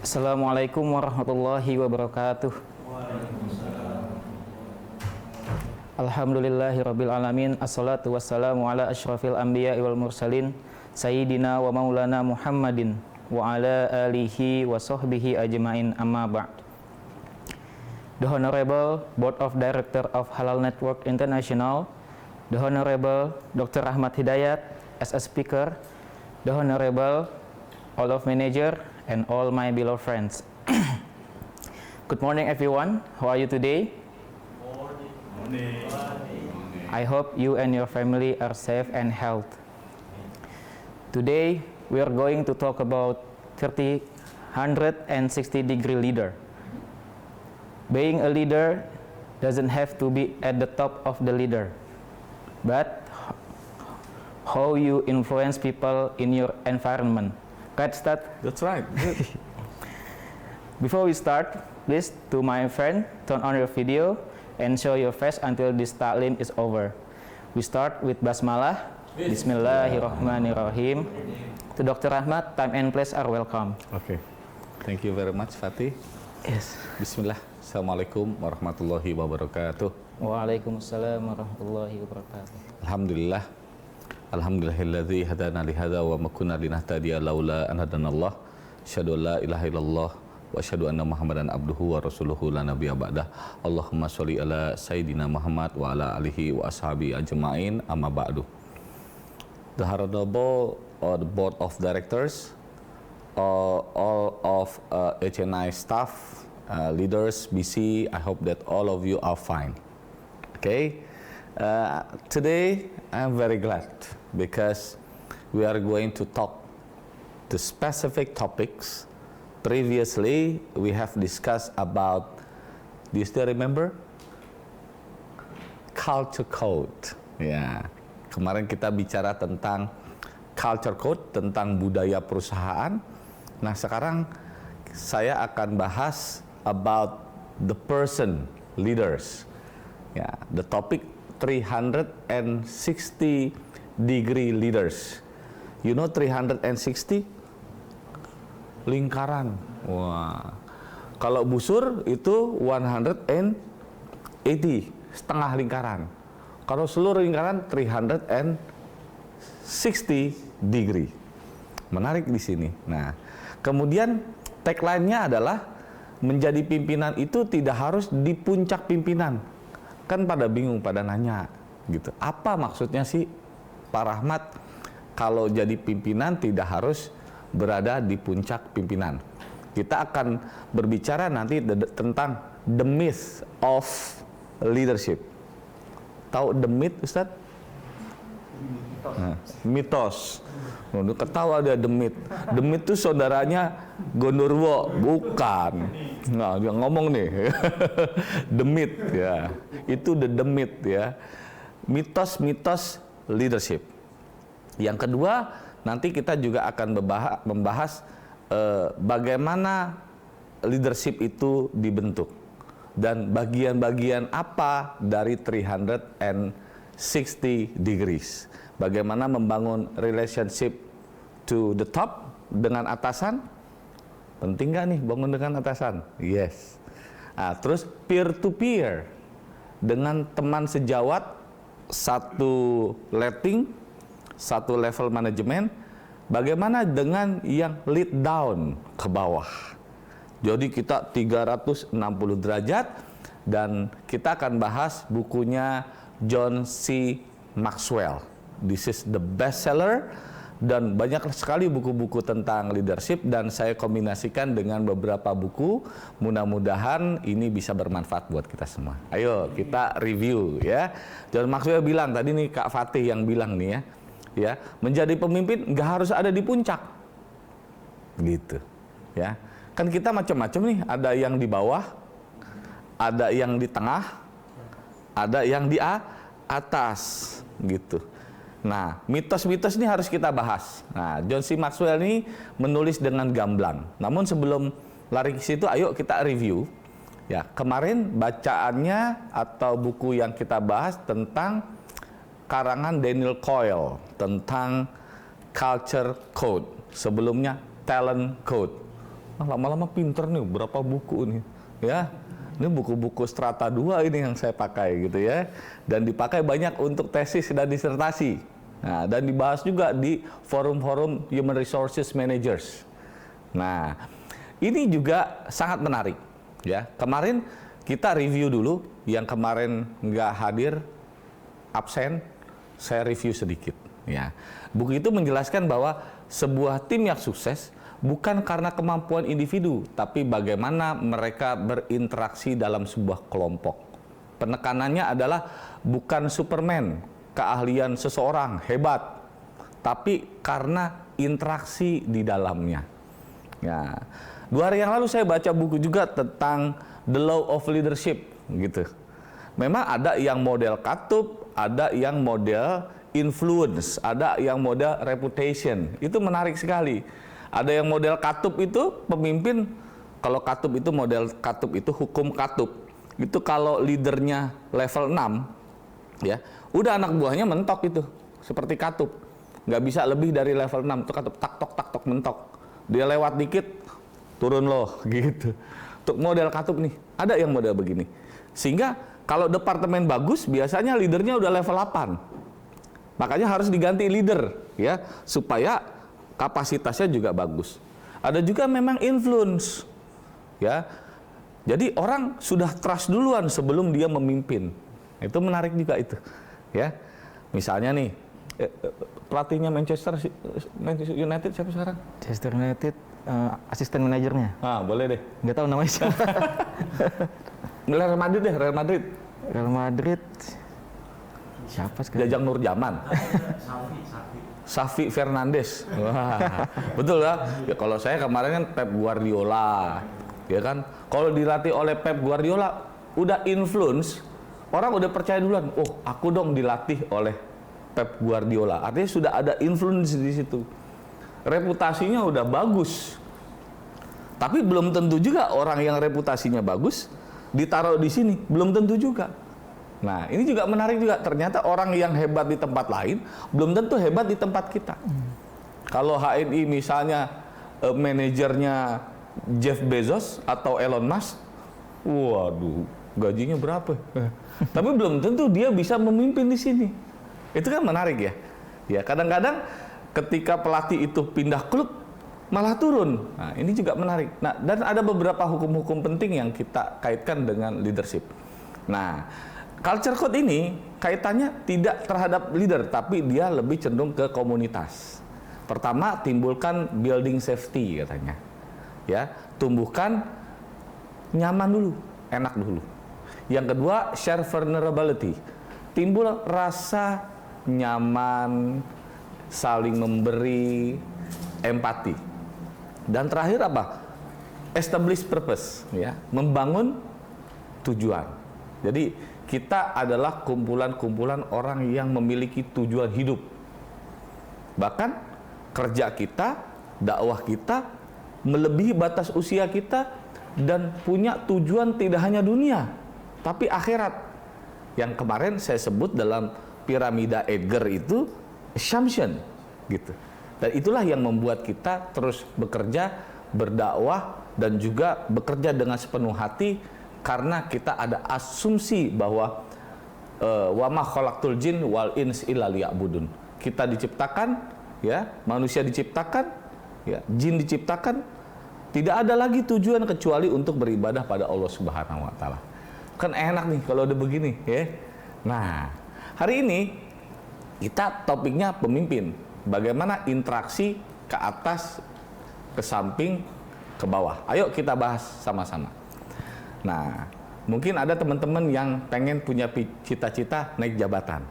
Assalamualaikum warahmatullahi wabarakatuh. Alhamdulillahirabbil alamin. Assalatu wassalamu ala asyrafil anbiya wal mursalin sayyidina wa maulana Muhammadin wa ala alihi wa sahbihi ajmain, amma ba'd. The Honorable Board of Director of Halal Network International, the Honorable Dr. Ahmad Hidayat as a speaker, the Honorable all of manager and all my beloved friends. Good morning everyone. How are you today? Morning. I hope you and your family are safe and healthy. Today we are going to talk about 360-degree leader. Being a leader doesn't have to be at the top of the leader, but how you influence people in your environment. Let's start. That's right. Good. Before we start, please, to my friend, turn on your video and show your face until this ta'lim is over. We start with basmalah. Bismillahirrahmanirrahim. To Dr. Ahmad, time and place are welcome. Okay. Thank you very much, Fatih. Yes. Bismillah. Assalamualaikum warahmatullahi wabarakatuh. Waalaikumsalam warahmatullahi wabarakatuh. Alhamdulillah. Alhamdulillahilladzi hadana li hadza wa ma kunna linahtadiya laula an hadanallah. Asyhadu an la ilaha illallah wa asyhadu anna Muhammadan abduhu wa rasuluhu la nabiyya ba'dah. Allahumma sholli ala sayidina Muhammad wa ala alihi wa ashabi ajma'in, amma ba'du. The Honorable the Board of Directors, all of HNI staff, leaders, BC, I hope that all of you are fine. Okay? Today I'm very glad because we are going to talk the specific topics. Previously we have discussed about, do you still remember? Culture code. Ya, kemarin kita bicara tentang culture code, tentang budaya perusahaan. Nah, sekarang saya akan bahas about the person leaders. Ya, the topic 360-degree leaders. You know 360? Lingkaran. Wah. Kalau busur itu 180, setengah lingkaran. Kalau seluruh lingkaran 360 degree. Menarik di sini. Nah, kemudian tagline-nya adalah menjadi pimpinan itu tidak harus di puncak pimpinan. Kan pada bingung, pada nanya gitu. Apa maksudnya sih Pak Rahmat kalau jadi pimpinan tidak harus berada di puncak pimpinan? Kita akan berbicara nanti tentang the myth of leadership. Tahu the myth, Ustadz? Nah, mitos. Ketawa ada the myth. The myth itu saudaranya Gondorwo, bukan. Nah, dia ngomong nih. The myth ya. Itu the myth ya. Mitos-mitos leadership. Yang kedua, nanti kita juga akan membahas bagaimana leadership itu dibentuk dan bagian-bagian apa dari 360 degrees. Bagaimana membangun relationship to the top dengan atasan? Penting nggak nih bangun dengan atasan? Yes. Nah, terus peer to peer dengan teman sejawat, satu rating, satu level manajemen. Bagaimana dengan yang lead down ke bawah? Jadi kita 360 derajat dan kita akan bahas bukunya John C. Maxwell. This is the best seller dan banyak sekali buku-buku tentang leadership dan saya kombinasikan dengan beberapa buku. Mudah-mudahan ini bisa bermanfaat buat kita semua. Ayo kita review ya. John Maxwell bilang tadi nih, Kak Fatih yang bilang nih ya, menjadi pemimpin nggak harus ada di puncak, gitu ya. Kan kita macam-macam nih, ada yang di bawah, ada yang di tengah, ada yang di atas, gitu. Nah, mitos-mitos ini harus kita bahas. Nah, John C. Maxwell ini menulis dengan gamblang. Namun sebelum lari ke situ, ayo kita review. Ya, kemarin bacaannya atau buku yang kita bahas tentang karangan Daniel Coyle tentang culture code. Sebelumnya talent code. lama-lama pinter nih, berapa buku nih, ya. Ini buku-buku strata 2 ini yang saya pakai gitu ya. Dan dipakai banyak untuk tesis dan disertasi. Nah, dan dibahas juga di forum-forum Human Resources Managers. Nah, ini juga sangat menarik ya. Kemarin kita review dulu, yang kemarin nggak hadir, absen, saya review sedikit ya. Buku itu menjelaskan bahwa sebuah tim yang sukses bukan karena kemampuan individu, tapi bagaimana mereka berinteraksi dalam sebuah kelompok. Penekanannya adalah bukan Superman, keahlian seseorang hebat, tapi karena interaksi di dalamnya. Ya, 2 hari yang lalu saya baca buku juga tentang The Law of Leadership, gitu. Memang ada yang model katup, ada yang model influence, ada yang model reputation. Itu menarik sekali. Ada yang model katup itu pemimpin, kalau katup itu model katup itu hukum katup. Itu kalau leadernya level 6, ya, udah anak buahnya mentok itu, seperti katup. Nggak bisa lebih dari level 6, itu katup, tak tok mentok. Dia lewat dikit, turun loh, gitu. Untuk model katup nih, ada yang model begini. Sehingga kalau departemen bagus, biasanya leadernya udah level 8. Makanya harus diganti leader, ya, supaya kapasitasnya juga bagus. Ada juga memang influence, ya. Jadi orang sudah trust duluan sebelum dia memimpin. Itu menarik juga itu, ya. Misalnya nih, pelatihnya Manchester United siapa sekarang? Manchester United, asisten manajernya. Ah, boleh deh. Nggak tahu namanya siapa. Real Madrid deh, Real Madrid. Real Madrid. Siapa sekarang? Jajang Nurjaman. Xavi Fernandes. Wah, betul ya? Ya kalau saya kemarin kan Pep Guardiola, ya kan? Kalau dilatih oleh Pep Guardiola, udah influence, orang udah percaya duluan. Oh, aku dong dilatih oleh Pep Guardiola. Artinya sudah ada influence di situ. Reputasinya udah bagus. Tapi belum tentu juga orang yang reputasinya bagus ditaruh di sini, belum tentu juga. Nah, ini juga menarik juga. Ternyata orang yang hebat di tempat lain belum tentu hebat di tempat kita. Kalau HNI misalnya manajernya Jeff Bezos atau Elon Musk, waduh, gajinya berapa? Tapi belum tentu dia bisa memimpin di sini. Itu kan menarik ya. Ya, kadang-kadang ketika pelatih itu pindah klub malah turun. Nah, ini juga menarik. Nah, dan ada beberapa hukum-hukum penting yang kita kaitkan dengan leadership. Nah, culture code ini kaitannya tidak terhadap leader, tapi dia lebih cenderung ke komunitas. Pertama, timbulkan building safety katanya. Ya, tumbuhkan nyaman dulu, enak dulu. Yang kedua, share vulnerability. Timbul rasa nyaman, saling memberi, empati. Dan terakhir apa? Establish purpose, ya, membangun tujuan. Jadi kita adalah kumpulan-kumpulan orang yang memiliki tujuan hidup. Bahkan kerja kita, dakwah kita melebihi batas usia kita dan punya tujuan tidak hanya dunia, tapi akhirat. Yang kemarin saya sebut dalam piramida Edgar itu assumption, gitu. Dan itulah yang membuat kita terus bekerja, berdakwah dan juga bekerja dengan sepenuh hati. Karena kita ada asumsi bahwa wa ma khalaqtul jin wal ins illa liya'budun. Kita diciptakan, ya, manusia diciptakan, ya, jin diciptakan, tidak ada lagi tujuan kecuali untuk beribadah pada Allah Subhanahu wa taala. Kan enak nih kalau udah begini, ya. Nah, hari ini kita topiknya pemimpin. Bagaimana interaksi ke atas, ke samping, ke bawah. Ayo kita bahas sama-sama. Nah, mungkin ada teman-teman yang pengen punya cita-cita naik jabatan.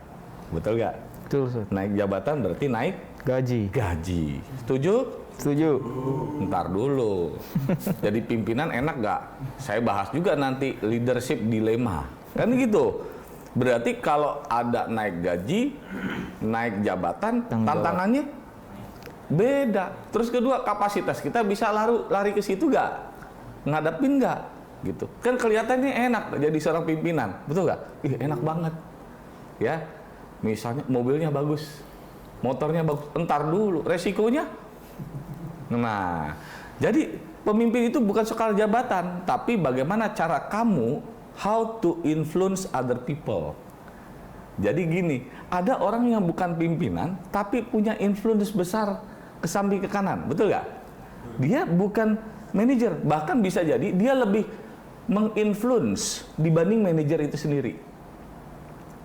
Betul nggak? Betul, Ustaz. Naik jabatan berarti naik gaji. Setuju? Setuju. Ntar dulu. Jadi pimpinan enak nggak? Saya bahas juga nanti leadership dilema. Kan gitu. Berarti kalau ada naik gaji, naik jabatan, tantangannya beda. Terus kedua, kapasitas kita bisa lari ke situ nggak? Ngadepin nggak? Gitu. Kan kelihatannya enak jadi seorang pimpinan, betul nggak? Ih, enak banget. Ya, misalnya mobilnya bagus, motornya bagus. Entar dulu, resikonya. Nah, jadi pemimpin itu bukan soal jabatan, tapi bagaimana cara kamu how to influence other people. Jadi gini, ada orang yang bukan pimpinan tapi punya influence besar ke samping ke kanan, betul nggak? Dia bukan manajer, bahkan bisa jadi dia lebih menginfluence dibanding manajer itu sendiri.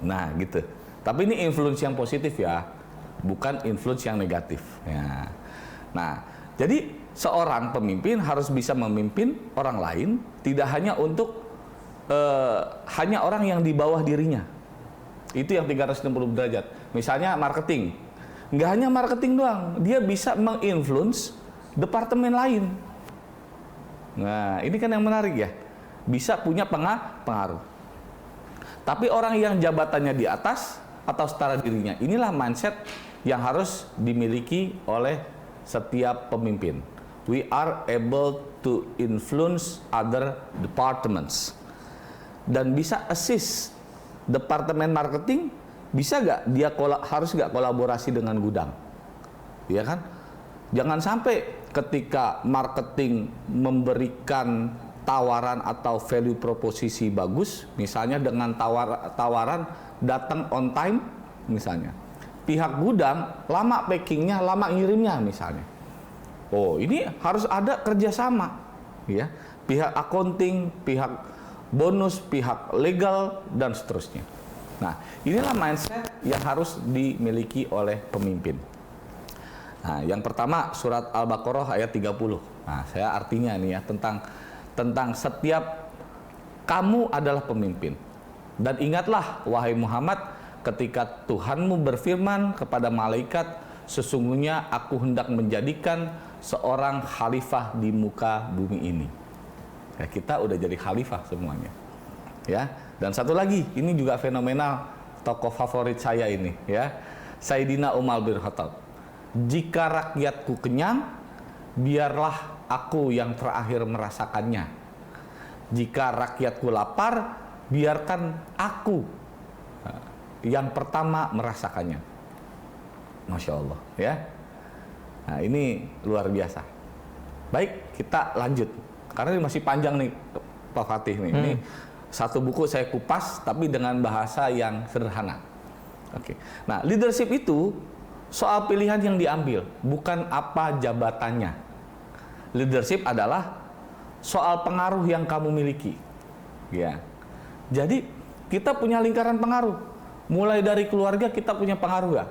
Nah, gitu. Tapi ini influence yang positif ya, bukan influence yang negatif. Ya. Nah, jadi seorang pemimpin harus bisa memimpin orang lain, tidak hanya untuk hanya orang yang di bawah dirinya. Itu yang 360 derajat. Misalnya marketing. Nggak hanya marketing doang, dia bisa menginfluence departemen lain. Nah, ini kan yang menarik ya. Bisa punya pengaruh. Tapi orang yang jabatannya di atas atau setara dirinya, inilah mindset yang harus dimiliki oleh setiap pemimpin. We are able to influence other departments. Dan bisa assist departemen marketing, bisa nggak dia harus nggak kolaborasi dengan gudang, ya kan? Jangan sampai ketika marketing memberikan tawaran atau value proposisi bagus, misalnya dengan tawaran datang on time, misalnya, pihak gudang lama packingnya, lama ngirimnya, misalnya. Oh, ini harus ada kerjasama, ya, pihak accounting, pihak bonus, pihak legal, dan seterusnya. Nah, inilah mindset yang harus dimiliki oleh pemimpin. Nah, yang pertama surat Al-Baqarah ayat 30. Nah, saya artinya nih ya tentang setiap kamu adalah pemimpin. Dan ingatlah wahai Muhammad ketika Tuhanmu berfirman kepada malaikat, sesungguhnya aku hendak menjadikan seorang khalifah di muka bumi ini. Ya, kita udah jadi khalifah semuanya, ya. Dan satu lagi, ini juga fenomenal, tokoh favorit saya ini, ya, Sayyidina Umar bin Khattab. Jika rakyatku kenyang, biarlah aku yang terakhir merasakannya. Jika rakyatku lapar, biarkan aku yang pertama merasakannya. Masya Allah, ya. Nah, ini luar biasa. Baik, kita lanjut. Karena ini masih panjang nih Pak Fatih nih. Ini satu buku saya kupas tapi dengan bahasa yang sederhana. Oke. Nah, leadership itu soal pilihan yang diambil, bukan apa jabatannya. Leadership adalah soal pengaruh yang kamu miliki. Ya. Jadi, kita punya lingkaran pengaruh. Mulai dari keluarga kita punya pengaruh gak?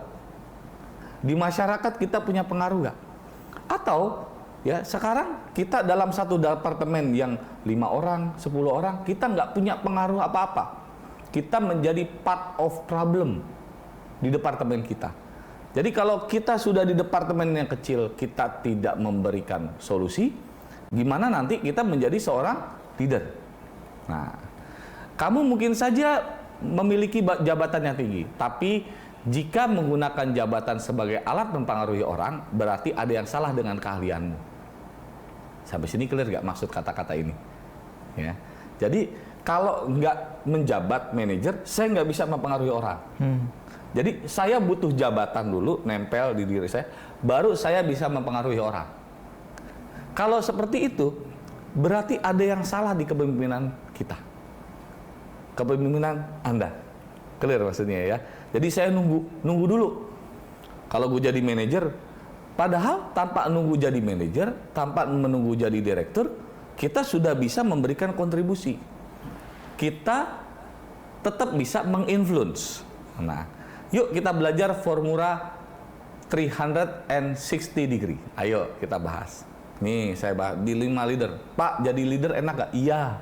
Di masyarakat kita punya pengaruh gak? Atau ya, sekarang kita dalam satu departemen yang 5 orang, 10 orang, kita nggak punya pengaruh apa-apa. Kita menjadi part of problem di departemen kita. Jadi kalau kita sudah di departemen yang kecil, kita tidak memberikan solusi, gimana nanti kita menjadi seorang leader? Nah, kamu mungkin saja memiliki jabatan yang tinggi, tapi jika menggunakan jabatan sebagai alat mempengaruhi orang, berarti ada yang salah dengan keahlianmu. Sampai sini clear gak maksud kata-kata ini? Ya. Jadi kalau nggak menjabat manajer, saya nggak bisa mempengaruhi orang. Jadi saya butuh jabatan dulu, nempel di diri saya, baru saya bisa mempengaruhi orang. Kalau seperti itu, berarti ada yang salah di kepemimpinan kita. Kepemimpinan Anda. Clear maksudnya ya? Jadi saya nunggu dulu. Kalau gue jadi manajer, padahal tanpa nunggu jadi manajer, tanpa menunggu jadi direktur, kita sudah bisa memberikan kontribusi. Kita tetap bisa menginfluence. Nah, yuk kita belajar formula 360 degree. Ayo kita bahas. Nih saya bahas di 5 leader. Pak, jadi leader enak gak? Iya.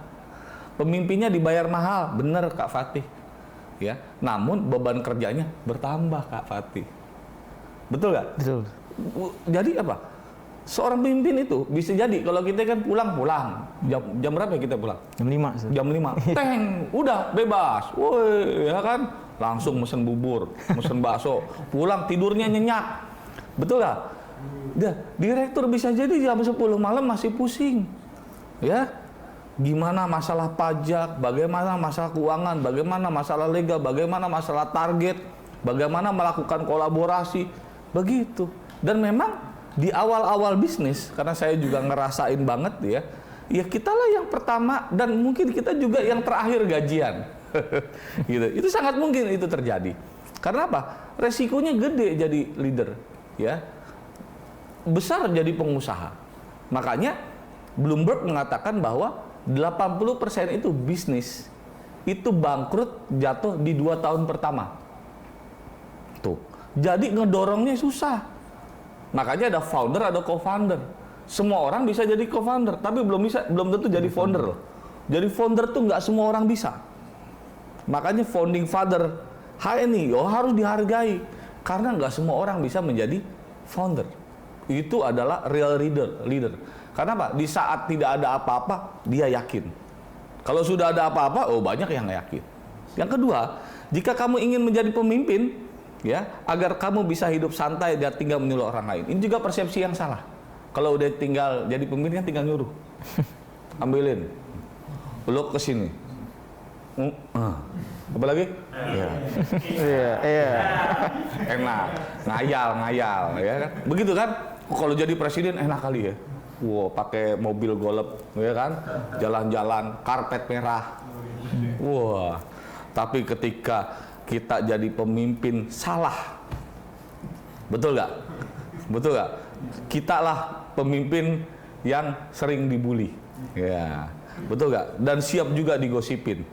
Pemimpinnya dibayar mahal, bener Kak Fatih. Ya, namun beban kerjanya bertambah Kak Fatih. Betul gak? Betul. Jadi apa? Seorang pemimpin itu bisa jadi kalau kita kan pulang jam berapa kita pulang? Jam 5. Jam 5. Teng, udah bebas. Woi, ya kan? Langsung mesen bubur, mesen bakso, pulang tidurnya nyenyak. Betul gak? Direktur bisa jadi jam 10 malam masih pusing. Ya. Gimana masalah pajak, bagaimana masalah keuangan, bagaimana masalah legal, bagaimana masalah target, bagaimana melakukan kolaborasi. Begitu. Dan memang di awal-awal bisnis, karena saya juga ngerasain banget ya, ya kitalah yang pertama dan mungkin kita juga yang terakhir gajian. Gitu. Itu sangat mungkin itu terjadi. Karena apa? Resikonya gede jadi leader, ya. Besar jadi pengusaha. Makanya Bloomberg mengatakan bahwa 80% itu bisnis itu bangkrut jatuh di 2 tahun pertama. Tuh. Jadi ngedorongnya susah. Makanya ada founder, ada co-founder. Semua orang bisa jadi co-founder, tapi belum tentu jadi founder loh. Jadi founder tuh nggak semua orang bisa. Makanya founding father HNI harus dihargai karena nggak semua orang bisa menjadi founder. Itu adalah real leader. Karena apa? Di saat tidak ada apa-apa, dia yakin. Kalau sudah ada apa-apa, banyak yang nggak yakin. Yang kedua, jika kamu ingin menjadi pemimpin, ya, agar kamu bisa hidup santai dan tinggal menyuruh orang lain. Ini juga persepsi yang salah. Kalau udah tinggal jadi pemimpin kan tinggal nyuruh. Ambilin. Belok ke sini. Apa lagi? Iya. Enak. Ngayal, ya kan? Begitu kan? Kalau jadi presiden enak kali ya. Wow, pakai mobil golf, ya kan? Jalan-jalan, karpet merah. Wah. Tapi ketika kita jadi pemimpin salah. Betul nggak? Betul nggak? Kita lah pemimpin yang sering dibully. Ya. Betul nggak? Dan siap juga digosipin.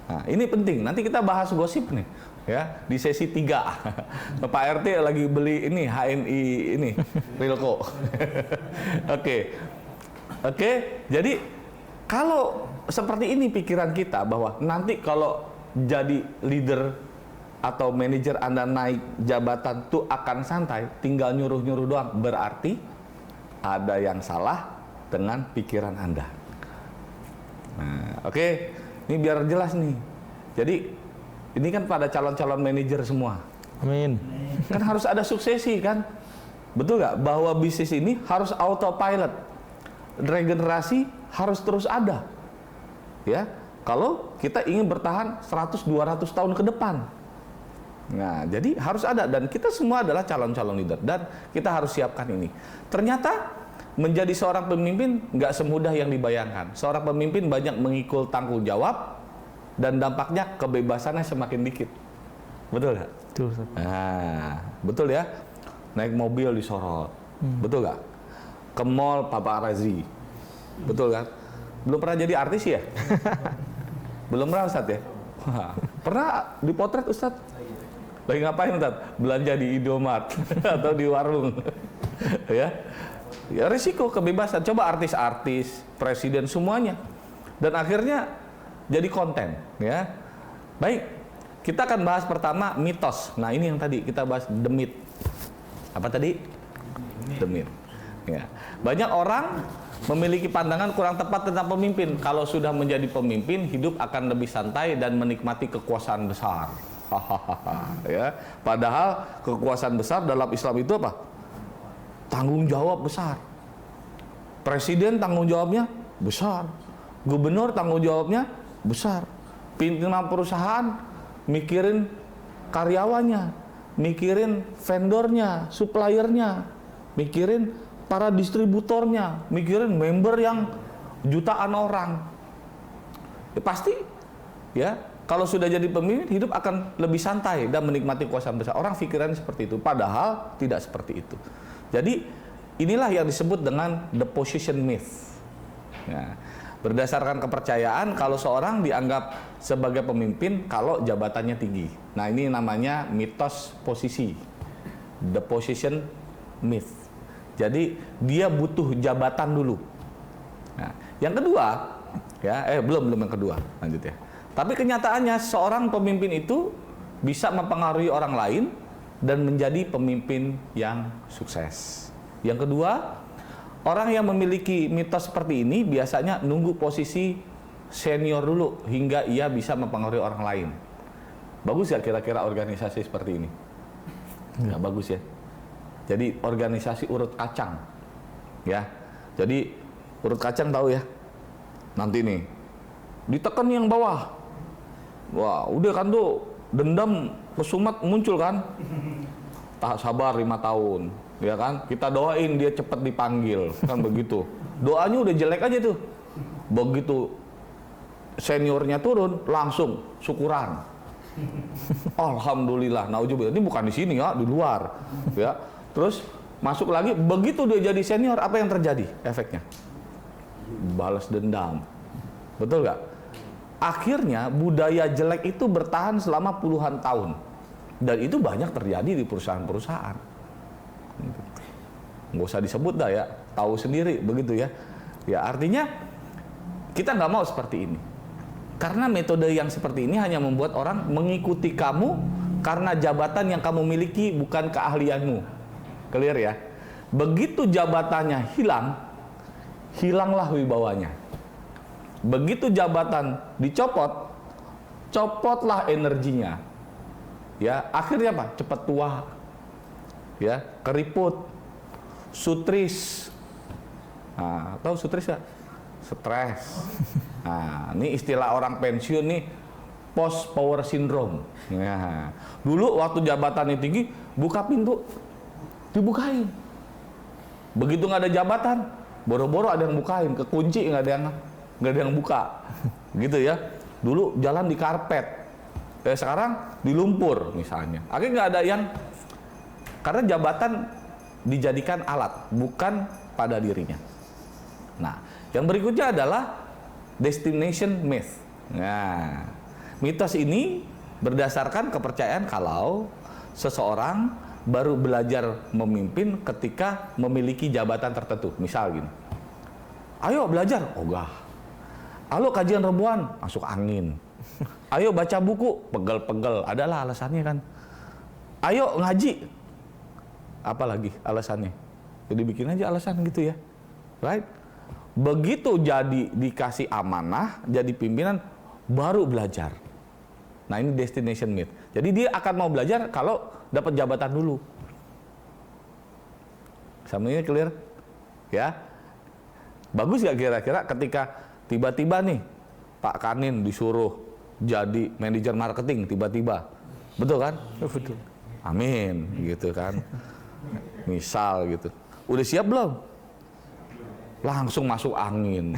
Nah, ini penting. Nanti kita bahas gosip nih, ya, di sesi 3. Pak RT lagi beli ini HNI ini Rilko. Oke. Jadi kalau seperti ini pikiran kita bahwa nanti kalau jadi leader atau manajer Anda naik jabatan tuh akan santai, tinggal nyuruh-nyuruh doang, berarti ada yang salah dengan pikiran Anda. Nah, oke. Ini biar jelas nih. Jadi ini kan pada calon-calon manajer semua. Amin. Kan harus ada suksesi kan? Betul nggak? Bahwa bisnis ini harus autopilot. Regenerasi harus terus ada. Ya, kalau kita ingin bertahan 100-200 tahun ke depan. Nah, jadi harus ada dan kita semua adalah calon-calon leader dan kita harus siapkan ini. Ternyata menjadi seorang pemimpin nggak semudah yang dibayangkan. Seorang pemimpin banyak mengikul tanggung jawab dan dampaknya kebebasannya semakin dikit. Betul nggak? Betul. Nah, betul ya. Naik mobil disorot. Betul nggak? Ke mall paparazzi. Betul kan? Belum pernah jadi artis ya? Belum pernah Ustadz ya? Wah, pernah dipotret Ustadz? Lagi ngapain Ustadz? Belanja di Indomaret atau di warung. Ya risiko kebebasan. Coba artis-artis, presiden semuanya. Dan akhirnya jadi konten, ya. Baik, kita akan bahas pertama mitos. Nah, ini yang tadi kita bahas the myth. Apa tadi? The myth. Ya. Banyak orang memiliki pandangan kurang tepat tentang pemimpin. Kalau sudah menjadi pemimpin, hidup akan lebih santai dan menikmati kekuasaan besar. Ya. Padahal kekuasaan besar dalam Islam itu apa? Tanggung jawab besar. Presiden tanggung jawabnya besar. Gubernur tanggung jawabnya besar. Pimpinan perusahaan mikirin karyawannya, mikirin vendornya, suppliernya, mikirin para distributornya, mikirin member yang jutaan orang. Ya, pasti ya, kalau sudah jadi pemimpin hidup akan lebih santai dan menikmati kekuasaan besar. Orang pikirannya seperti itu, padahal tidak seperti itu. Jadi inilah yang disebut dengan the position myth. Ya, berdasarkan kepercayaan kalau seorang dianggap sebagai pemimpin kalau jabatannya tinggi. Nah, ini namanya mitos posisi, the position myth. Jadi dia butuh jabatan dulu. Nah, yang kedua, ya, belum yang kedua, lanjut ya. Tapi kenyataannya seorang pemimpin itu bisa mempengaruhi orang lain dan menjadi pemimpin yang sukses. Yang kedua, orang yang memiliki mitos seperti ini biasanya nunggu posisi senior dulu hingga ia bisa mempengaruhi orang lain. Bagus ya kira-kira organisasi seperti ini? Nggak bagus ya. Jadi organisasi urut kacang, ya. Jadi urut kacang tahu ya. Nanti nih ditekan yang bawah. Wah, udah kan tuh dendam kesumat muncul kan. sabar 5 tahun, ya kan? Kita doain dia cepat dipanggil, kan begitu. Doanya udah jelek aja tuh. Begitu seniornya turun, langsung syukuran. Alhamdulillah, nauzubillah. Ini bukan di sini ya, di luar. Ya. Terus masuk lagi, begitu dia jadi senior, apa yang terjadi efeknya? Balas dendam. Betul nggak? Akhirnya budaya jelek itu bertahan selama puluhan tahun. Dan itu banyak terjadi di perusahaan-perusahaan. Nggak usah disebut dah ya, tahu sendiri begitu ya. Ya artinya kita nggak mau seperti ini. Karena metode yang seperti ini hanya membuat orang mengikuti kamu karena jabatan yang kamu miliki bukan keahlianmu. Clear ya? Begitu jabatannya hilang, hilanglah wibawanya. Begitu jabatan dicopot, copotlah energinya. Ya, akhirnya apa? Cepat tua. Ya, keriput, sutris. Nah, tahu sutris ya? Stres. Nah, ini istilah orang pensiun nih, post power syndrome. Nah, dulu waktu jabatannya tinggi, buka pintu, dibukain. Begitu nggak ada jabatan, boro-boro ada yang bukain, kekunci nggak ada yang buka, gitu ya. Dulu jalan di karpet, sekarang di lumpur misalnya. Akhirnya nggak ada yang, karena jabatan dijadikan alat, bukan pada dirinya. Nah, yang berikutnya adalah destination myth. Nah, mitos ini berdasarkan kepercayaan kalau seseorang baru belajar memimpin ketika memiliki jabatan tertentu. Misal gini, ayo belajar, ogah. Ayo kajian rebuan, masuk angin. Ayo baca buku, pegel-pegel. Adalah alasannya kan. Ayo ngaji. Apalagi alasannya? Jadi bikin aja alasan gitu ya. Right? Begitu jadi dikasih amanah, jadi pimpinan, baru belajar. Nah ini destination myth. Jadi dia akan mau belajar kalau dapat jabatan dulu. Sama ini clear? Ya. Bagus gak kira-kira ketika tiba-tiba nih Pak Kanin disuruh jadi manajer marketing tiba-tiba. Betul kan? Betul. Amin gitu kan. Misal gitu. Udah siap belum? Langsung masuk angin,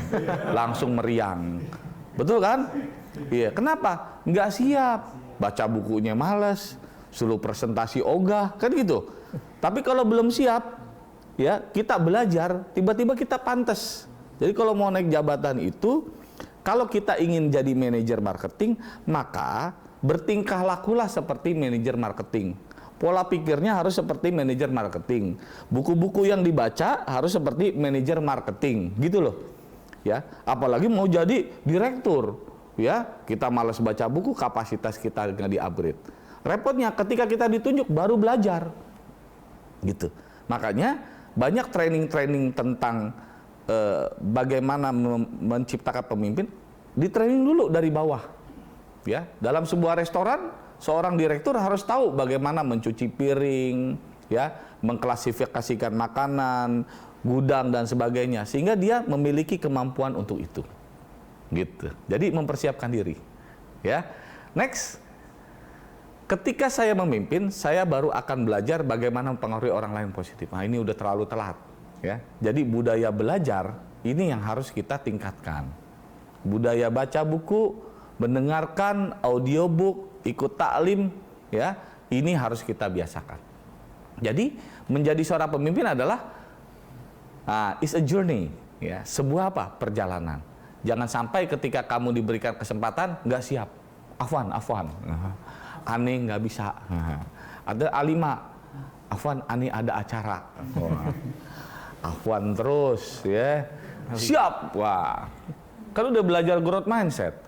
langsung meriang. Betul kan? Iya, kenapa? Nggak siap. Baca bukunya males, suruh presentasi ogah, kan gitu. Tapi kalau belum siap, ya kita belajar, tiba-tiba kita pantas. Jadi kalau mau naik jabatan itu, kalau kita ingin jadi manajer marketing, maka bertingkah lakulah seperti manajer marketing. Pola pikirnya harus seperti manajer marketing. Buku-buku yang dibaca harus seperti manajer marketing, gitu loh. Ya, apalagi mau jadi direktur, ya kita malas baca buku, kapasitas kita nggak di-upgrade. Repotnya ketika kita ditunjuk baru belajar, gitu. Makanya banyak training-training tentang bagaimana menciptakan pemimpin, di training dulu dari bawah. Ya, dalam sebuah restoran, seorang direktur harus tahu bagaimana mencuci piring, ya, mengklasifikasikan makanan, gudang dan sebagainya, sehingga dia memiliki kemampuan untuk itu. Gitu. Jadi mempersiapkan diri. Ya. Next. Ketika saya memimpin, saya baru akan belajar bagaimana mempengaruhi orang lain positif. Nah, ini udah terlalu telat, ya. Jadi budaya belajar ini yang harus kita tingkatkan. Budaya baca buku, mendengarkan audiobook, ikut taklim, ya, ini harus kita biasakan. Jadi menjadi seorang pemimpin adalah it's a journey, ya, sebuah apa? Perjalanan. Jangan sampai ketika kamu diberikan kesempatan nggak siap, afwan, aneh nggak bisa. Ada A5, afwan, aneh ada acara, afwan terus, ya, siap, wah, kan udah belajar growth mindset.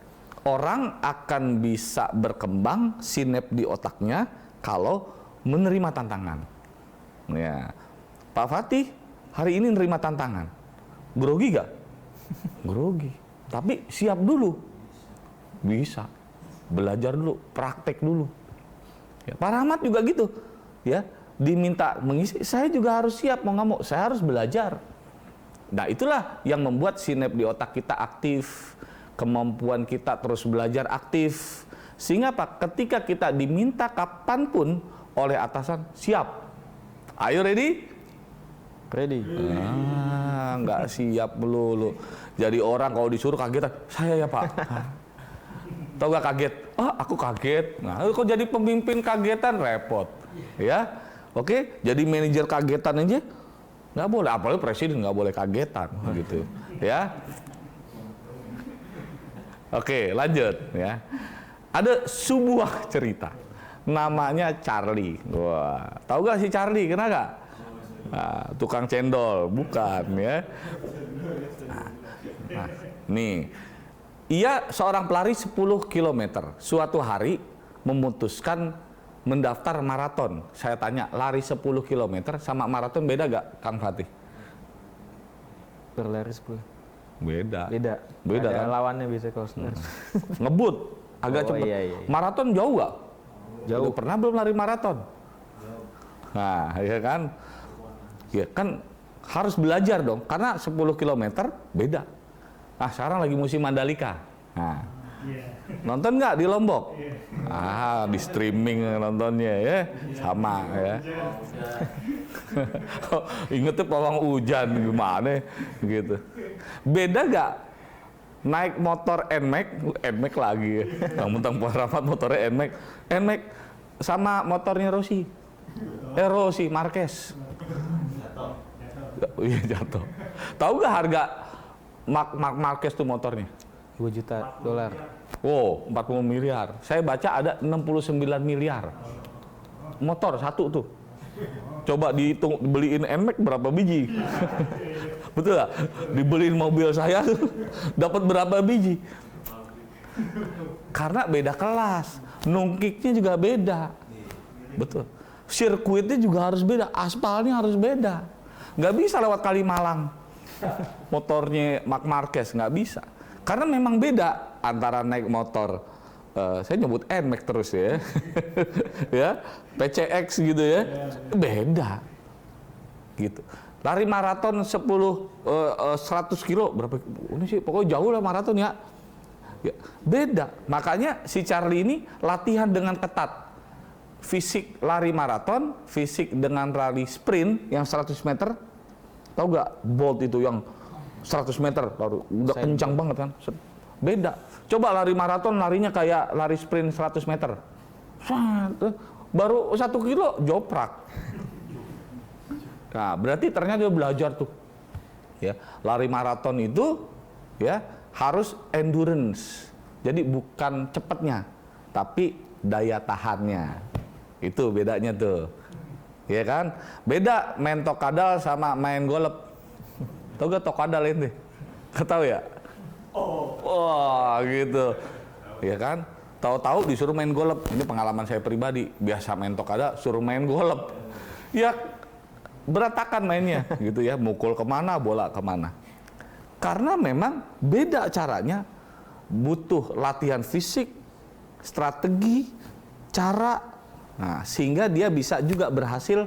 Orang akan bisa berkembang sinap di otaknya kalau menerima tantangan. Ya, Pak Fatih hari ini menerima tantangan. Grogi gak? Grogi. Tapi siap dulu. Bisa. Belajar dulu, praktek dulu. Ya, Pak Rahmat juga gitu. Ya, diminta mengisi, saya juga harus siap, mau nggak mau, saya harus belajar. Nah, itulah yang membuat sinap di otak kita aktif. Kemampuan kita terus belajar aktif. Sehingga Pak, ketika kita diminta kapanpun oleh atasan, siap. Are you ready? Ready. Nggak siap melulu. Jadi orang kalau disuruh kagetan, saya ya Pak. Tahu nggak kaget? Aku kaget. Nah, kok jadi pemimpin kagetan repot, ya? Oke, jadi manajer kagetan aja nggak boleh. Apalagi presiden nggak boleh kagetan, gitu, ya? Oke, lanjut, ya. Ada sebuah cerita, namanya Charlie. Wah, tahu nggak si Charlie? Kenapa nggak? Nah, tukang cendol, bukan, ya? Nah, nih. Ia seorang pelari 10 km. Suatu hari memutuskan mendaftar maraton. Saya tanya, lari 10 km sama maraton beda gak, Kang Fatih? Berlari 10. Beda. Beda Kan? lawannya bisa kalau sebenarnya. Ngebut, agak cepat. Iya. Maraton jauh gak? Jauh. Udah pernah belum lari maraton? Nah, ya kan? Ya kan harus belajar dong, karena 10 km beda. Sekarang lagi musim Mandalika. Nah, nonton nggak di Lombok? Di streaming nontonnya ya, sama ya. Ingetnya pawang hujan gimana gitu. Beda nggak naik motor NMAX lagi ya. Mentang Rapat motornya NMAX sama motornya Rossi Marquez. Iya jatuh. Tahu nggak harga Mark Marquez tuh motornya? $2 juta. Oh, 40 miliar. Saya baca ada 69 miliar. Motor satu tuh. Coba dihitung, beliin NMAX berapa biji? Betul gak? Dibeliin mobil saya tuh dapat berapa biji? Karena beda kelas. Nungkiknya juga beda. Betul. Sirkuitnya juga harus beda. Aspalnya harus beda. Nggak bisa lewat Kalimalang. Motornya Mark Marquez nggak bisa, karena memang beda antara naik motor, saya nyebut NMAX terus ya, ya PCX gitu ya, beda, gitu. Lari maraton 100 kilo berapa? Ini sih pokoknya jauh lah maraton ya, beda. Makanya si Charlie ini latihan dengan ketat, fisik lari maraton, fisik dengan lari sprint yang 100 meter. Tahu gak Bolt itu yang 100 meter baru udah kencang banget kan? Beda. Coba lari maraton larinya kayak lari sprint 100 meter. Baru 1 kilo joprak. Nah, berarti ternyata dia belajar tuh. Ya, lari maraton itu ya harus endurance. Jadi bukan cepatnya, tapi daya tahannya. Itu bedanya tuh. Ya kan? Beda main tokadal sama main golep. Tahu gak tokadal ini? Tahu ya? Wah, gitu. Ya kan? Tahu-tahu disuruh main golep. Ini pengalaman saya pribadi. Biasa main tokadal, suruh main golep. Ya berantakan mainnya, gitu ya. Mukul kemana, bola kemana. Karena memang beda caranya. Butuh latihan fisik, strategi, cara. Nah, sehingga dia bisa juga berhasil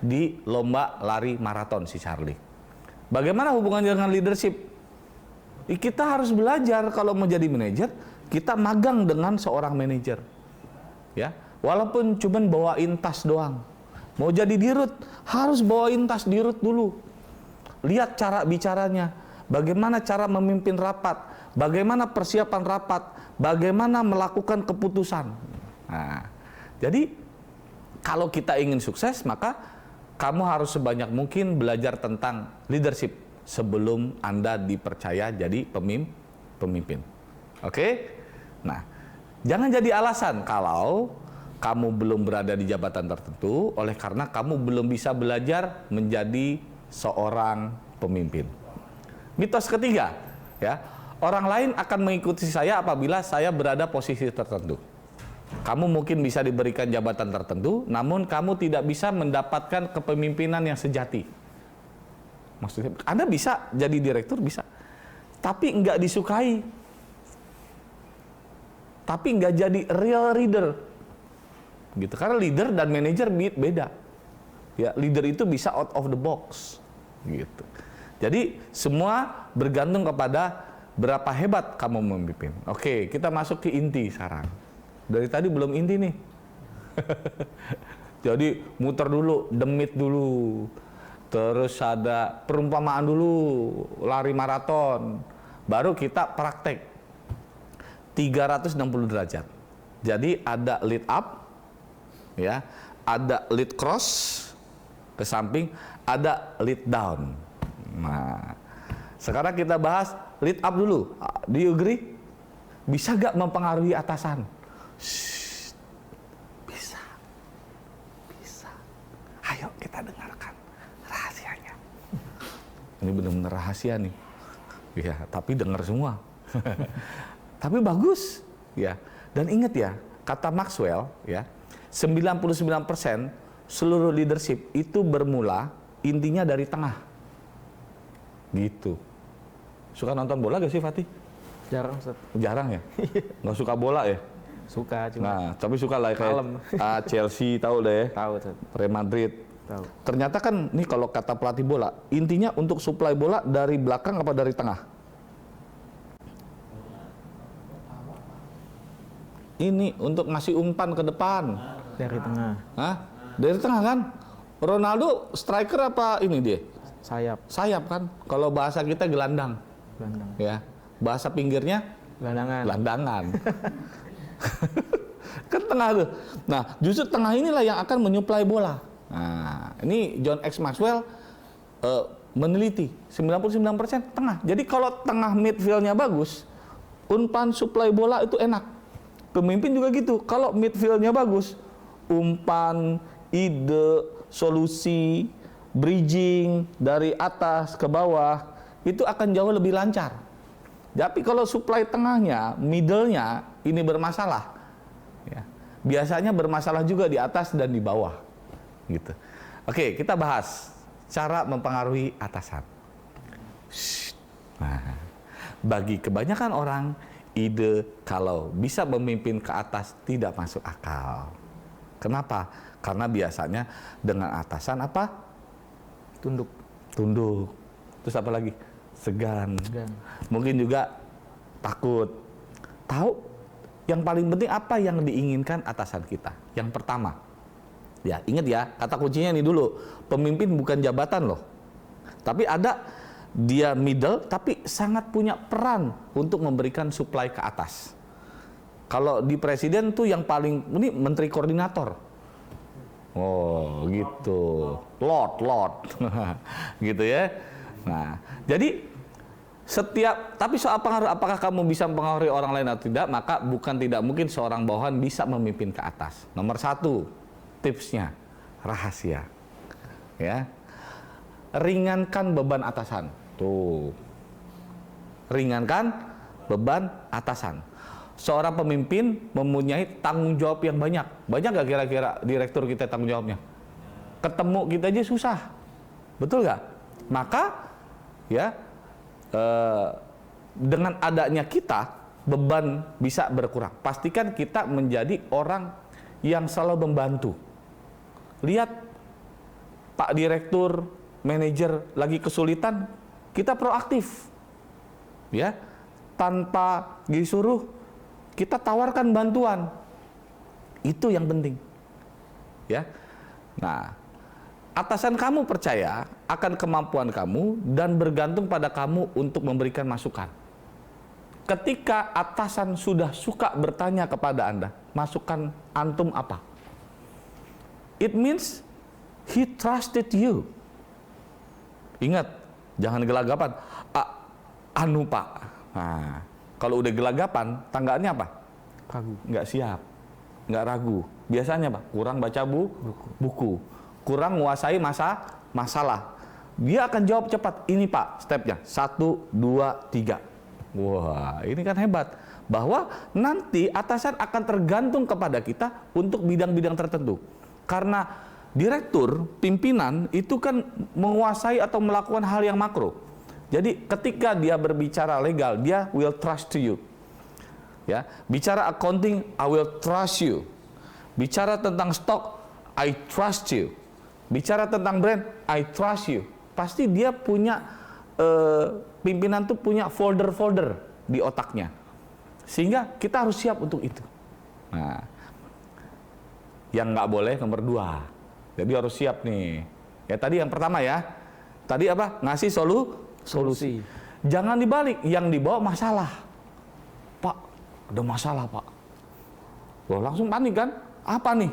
di lomba lari maraton si Charlie. Bagaimana hubungannya dengan leadership? Kita harus belajar kalau mau jadi manajer, kita magang dengan seorang manajer. Ya, walaupun cuman bawain tas doang. Mau jadi dirut, harus bawain tas dirut dulu. Lihat cara bicaranya, bagaimana cara memimpin rapat, bagaimana persiapan rapat, bagaimana melakukan keputusan. Nah, jadi kalau kita ingin sukses, maka kamu harus sebanyak mungkin belajar tentang leadership sebelum Anda dipercaya jadi pemimpin. Oke? Nah, jangan jadi alasan kalau kamu belum berada di jabatan tertentu oleh karena kamu belum bisa belajar menjadi seorang pemimpin. Mitos ketiga, ya, orang lain akan mengikuti saya apabila saya berada posisi tertentu. Kamu mungkin bisa diberikan jabatan tertentu, namun kamu tidak bisa mendapatkan kepemimpinan yang sejati. Maksudnya, Anda bisa jadi direktur, bisa. Tapi nggak disukai. Tapi nggak jadi real leader. Gitu. Karena leader dan manajer beda. Ya, leader itu bisa out of the box. Gitu. Jadi, semua bergantung kepada berapa hebat kamu memimpin. Oke, kita masuk ke inti sekarang. Dari tadi belum inti nih. Jadi muter dulu, demit dulu. Terus ada perumpamaan dulu, lari maraton. Baru kita praktek 360 derajat. Jadi ada lead up, ya, ada lead cross ke samping, ada lead down. Nah, sekarang kita bahas lead up dulu. Do you agree? Bisa gak mempengaruhi atasan? Shh. Bisa. Bisa. Ayo kita dengarkan rahasianya. Ini benar-benar rahasia nih. Ya, tapi dengar semua. Tapi bagus, ya. Dan ingat ya, kata Maxwell, ya, 99% seluruh leadership itu bermula intinya dari tengah. Gitu. Suka nonton bola gak sih, Fatih? Jarang, Ustaz. Jarang ya? Nggak suka bola ya? Suka cuma. Nah, tapi suka lah Kalem. kayak Chelsea, tahu deh. Tahu, Ustaz. Real Madrid. Tahu. Ternyata kan nih kalau kata pelatih bola, intinya untuk suplai bola dari belakang apa dari tengah? Ini untuk ngasih umpan ke depan. Dari tengah. Hah? Dari tengah kan? Ronaldo striker apa ini dia? Sayap. Sayap kan? Kalau bahasa kita gelandang. Gelandang. Ya. Bahasa pinggirnya Gelandangan. gelandangan. Kan tengah tuh. Nah, justru tengah inilah yang akan menyuplai bola. Nah, ini John X. Maxwell meneliti 99% tengah. Jadi kalau tengah midfieldnya bagus, umpan suplai bola itu enak. Pemimpin juga gitu. Kalau midfieldnya bagus, umpan, ide, solusi, bridging dari atas ke bawah itu akan jauh lebih lancar. Tapi kalau suplai tengahnya, middle-nya ini bermasalah, ya, biasanya bermasalah juga di atas dan di bawah, gitu. Oke, kita bahas cara mempengaruhi atasan. Nah, bagi kebanyakan orang, ide kalau bisa memimpin ke atas tidak masuk akal. Kenapa? Karena biasanya dengan atasan apa? Tunduk. Tunduk. Terus apa lagi? Segan. Mungkin juga takut. Tahu yang paling penting apa yang diinginkan atasan kita? Yang pertama, ya ingat ya, kata kuncinya ini dulu, pemimpin bukan jabatan loh, tapi ada dia middle tapi sangat punya peran untuk memberikan supply ke atas. Kalau di presiden tuh yang paling ini menteri koordinator. Oh gitu, Lord gitu ya. Nah, jadi tapi soal pengaruh, apakah kamu bisa mempengaruhi orang lain atau tidak, maka bukan tidak mungkin seorang bawahan bisa memimpin ke atas. Nomor 1, tipsnya, rahasia. Ya, ringankan beban atasan. Tuh, ringankan beban atasan. Seorang pemimpin mempunyai tanggung jawab yang banyak. Banyak gak kira-kira direktur kita tanggung jawabnya? Ketemu kita aja susah. Betul gak? Maka ya dengan adanya kita, beban bisa berkurang. Pastikan kita menjadi orang yang selalu membantu. Lihat Pak Direktur, manajer lagi kesulitan, kita proaktif, ya, tanpa disuruh kita tawarkan bantuan. Itu yang penting, ya. Nah, atasan kamu percaya akan kemampuan kamu dan bergantung pada kamu untuk memberikan masukan. Ketika atasan sudah suka bertanya kepada Anda, masukan antum apa? It means he trusted you. Ingat, jangan gelagapan. Anu Pak. Nah, kalau udah gelagapan, tanggalnya apa? Ragu. Nggak siap, nggak ragu. Biasanya Pak, kurang baca buku. Kurang menguasai masalah. Dia akan jawab cepat. Ini Pak, stepnya 1, 2, 3. Wah, ini kan hebat. Bahwa nanti atasan akan tergantung kepada kita untuk bidang-bidang tertentu. Karena direktur, pimpinan itu kan menguasai atau melakukan hal yang makro. Jadi ketika dia berbicara legal, dia will trust to you. Ya, bicara accounting, I will trust you. Bicara tentang stok, I trust you. Bicara tentang brand, I trust you. Pasti dia punya, pimpinan tuh punya folder-folder di otaknya. Sehingga kita harus siap untuk itu. Nah, yang nggak boleh nomor 2. Jadi harus siap nih. Ya tadi yang pertama ya. Tadi apa? Ngasih solusi. Jangan dibalik, yang dibawa masalah. Pak, ada masalah Pak. Wah, langsung panik kan? Apa nih?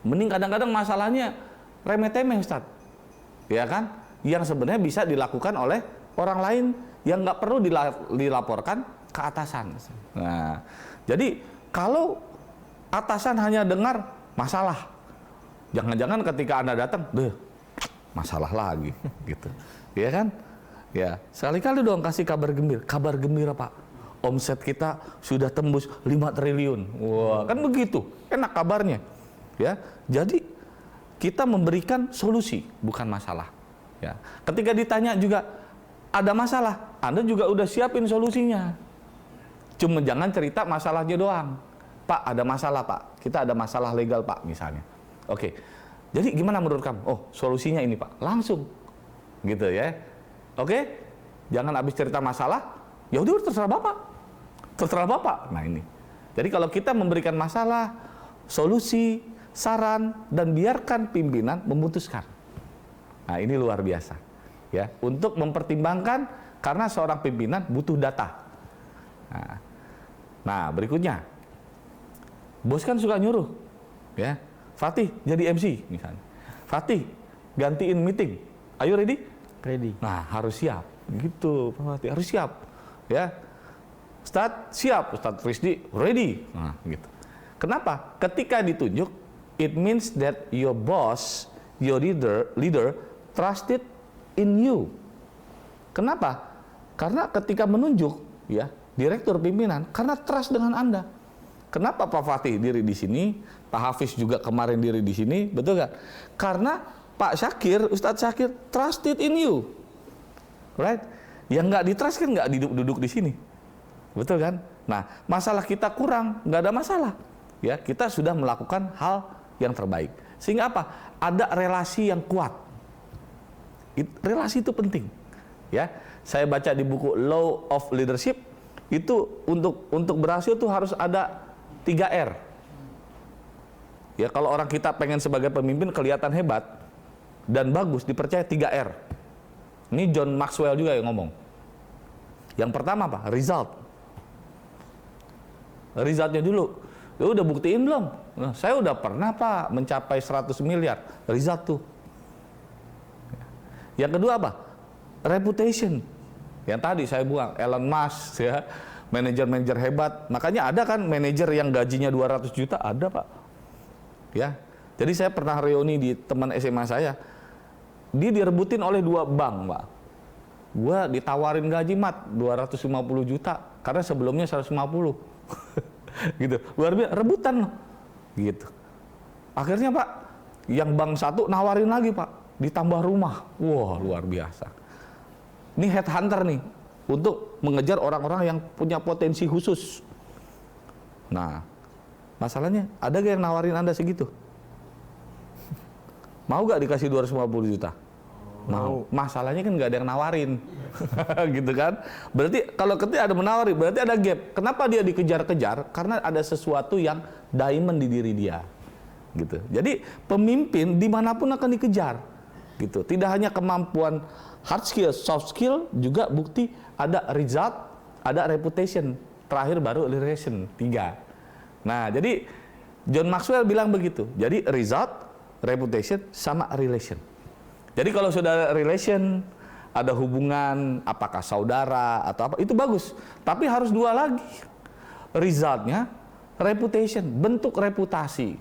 Mending kadang-kadang masalahnya remeh-temeh Ustaz. Ya kan? Yang sebenarnya bisa dilakukan oleh orang lain yang nggak perlu dilaporkan ke atasan. Nah, jadi kalau atasan hanya dengar masalah, jangan-jangan ketika Anda datang, deh, masalah lagi, gitu. Ya kan? Ya, sekali-kali dong kasih kabar gembira. Kabar gembira Pak, omset kita sudah tembus 5 triliun. Wah, kan begitu, enak kabarnya. Ya, jadi kita memberikan solusi, bukan masalah. Ya, ketika ditanya juga ada masalah, Anda juga udah siapin solusinya. Cuma jangan cerita masalahnya doang. Pak, ada masalah Pak, kita ada masalah legal Pak, misalnya. Oke, jadi gimana menurut kamu? Oh, solusinya ini Pak, langsung, gitu ya. Oke, jangan habis cerita masalah, ya udah terserah Bapak. Nah ini, jadi kalau kita memberikan masalah, solusi, saran, dan biarkan pimpinan memutuskan. Nah ini luar biasa, ya, untuk mempertimbangkan karena seorang pimpinan butuh data. Nah berikutnya, bos kan suka nyuruh, ya, Fatih jadi MC misalnya, Fatih gantiin meeting, ayo ready? Ready. Nah harus siap, gitu Pak Fatih, harus siap, ya. Ustadz siap, Ustadz Rizdi ready. Nah gitu. Kenapa? Ketika ditunjuk, it means that your boss, your leader trusted in you. Kenapa? Karena ketika menunjuk, ya, direktur pimpinan, karena trust dengan Anda. Kenapa Pak Fatih diri di sini, Pak Hafiz juga kemarin diri di sini, betul nggak? Karena Pak Syakir, Ustadz Syakir trusted in you, right? Yang nggak ditrust kan nggak duduk di sini, betul kan? Nah, masalah kita kurang, nggak ada masalah, ya, kita sudah melakukan hal yang terbaik. Sehingga apa? Ada relasi yang kuat. Relasi itu penting, ya. Saya baca di buku Law of Leadership, itu untuk berhasil tuh harus ada 3 R. Ya, kalau orang kita pengen sebagai pemimpin kelihatan hebat dan bagus, dipercaya 3 R. Ini John Maxwell juga yang ngomong. Yang pertama apa? Result. Resultnya dulu. Lu udah buktiin belum? Nah, saya udah pernah Pak mencapai 100 miliar. Result tuh. Yang kedua apa? Reputation. Yang tadi saya buang, Elon Musk, ya, manajer-manajer hebat. Makanya ada kan manajer yang gajinya 200 juta, ada Pak. Ya. Jadi saya pernah reuni di teman SMA saya. Dia direbutin oleh 2 bank, Pak. Gua ditawarin gaji 250 juta karena sebelumnya 150. Gitu. Luar biasa, rebutan loh. Gitu. Akhirnya Pak, yang bank satu nawarin lagi Pak, ditambah rumah. Wah, luar biasa. Ini headhunter nih, untuk mengejar orang-orang yang punya potensi khusus. Nah, masalahnya, ada gak yang nawarin Anda segitu? Mau gak dikasih 250 juta? Mau. Masalahnya kan gak ada yang nawarin. Gitu kan? Berarti kalau ketika ada menawari, berarti ada gap. Kenapa dia dikejar-kejar? Karena ada sesuatu yang diamond di diri dia. Gitu. Jadi pemimpin dimanapun akan dikejar. Gitu. Tidak hanya kemampuan hard skill, soft skill, juga bukti ada result, ada reputation. Terakhir baru relation, 3. Nah, jadi John Maxwell bilang begitu. Jadi result, reputation, sama relation. Jadi kalau sudah relation, ada hubungan, apakah saudara atau apa, itu bagus. Tapi harus 2 lagi. Resultnya, reputation, bentuk reputasi,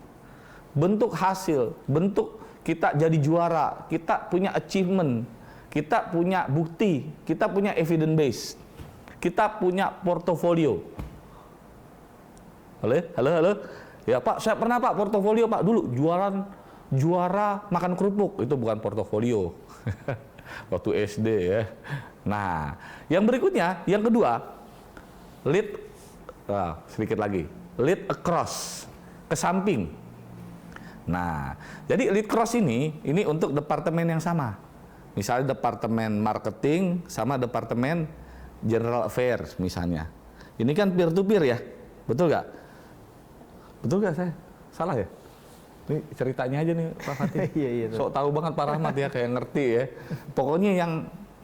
bentuk hasil, bentuk kita jadi juara, kita punya achievement, kita punya bukti, kita punya evidence base, kita punya portofolio. Halo? Ya Pak, saya pernah Pak portofolio Pak, dulu juara makan kerupuk, itu bukan portofolio. Waktu SD ya. Nah, yang berikutnya, yang kedua, lead, sedikit lagi, lead across, ke samping. Nah, jadi lead cross ini untuk departemen yang sama. Misalnya departemen marketing sama departemen general affairs misalnya. Ini kan peer to peer ya, betul nggak? Betul nggak saya? Salah ya? Ini ceritanya aja nih Pak Fatih. Iya. Sok tahu banget Pak Rahmat ya, kayak ngerti ya. Pokoknya yang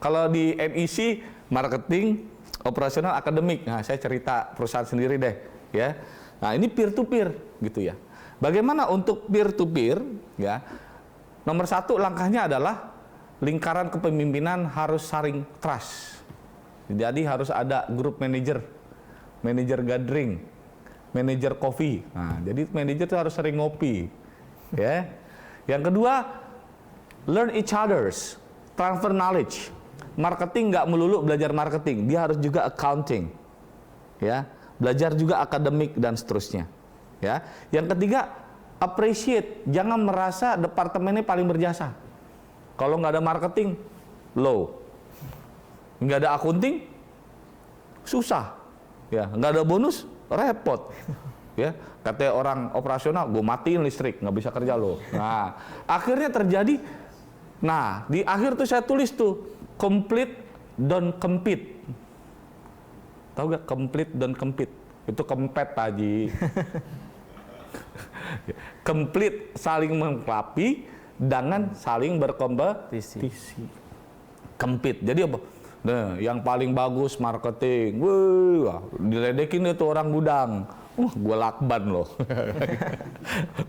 kalau di NEC marketing, operasional, akademik. Nah, saya cerita perusahaan sendiri deh, ya. Nah, ini peer to peer gitu ya. Bagaimana untuk peer to peer ya? Nomor satu langkahnya adalah lingkaran kepemimpinan harus saling trust. Jadi harus ada grup manager gathering, manager coffee. Nah, jadi manajer itu harus sering ngopi, ya. Yang kedua, learn each others, transfer knowledge. Marketing nggak melulu belajar marketing, dia harus juga accounting, ya. Belajar juga akademik dan seterusnya, ya. Yang ketiga, appreciate, jangan merasa departemennya paling berjasa. Kalau nggak ada marketing, low. Nggak ada accounting, susah. Ya, nggak ada bonus, repot. Ya, katanya orang operasional, gue matiin listrik, nggak bisa kerja lo. Nah, akhirnya terjadi. Nah, di akhir tuh saya tulis tuh, complete, don't compete. Tahu gak complete, don't compete? Itu kempet Haji. Complete, saling melengkapi, dengan saling berkompetisi. Compete. Jadi apa? Nah, yang paling bagus marketing. Wah, diledekin itu orang gudang. Gue lakban loh.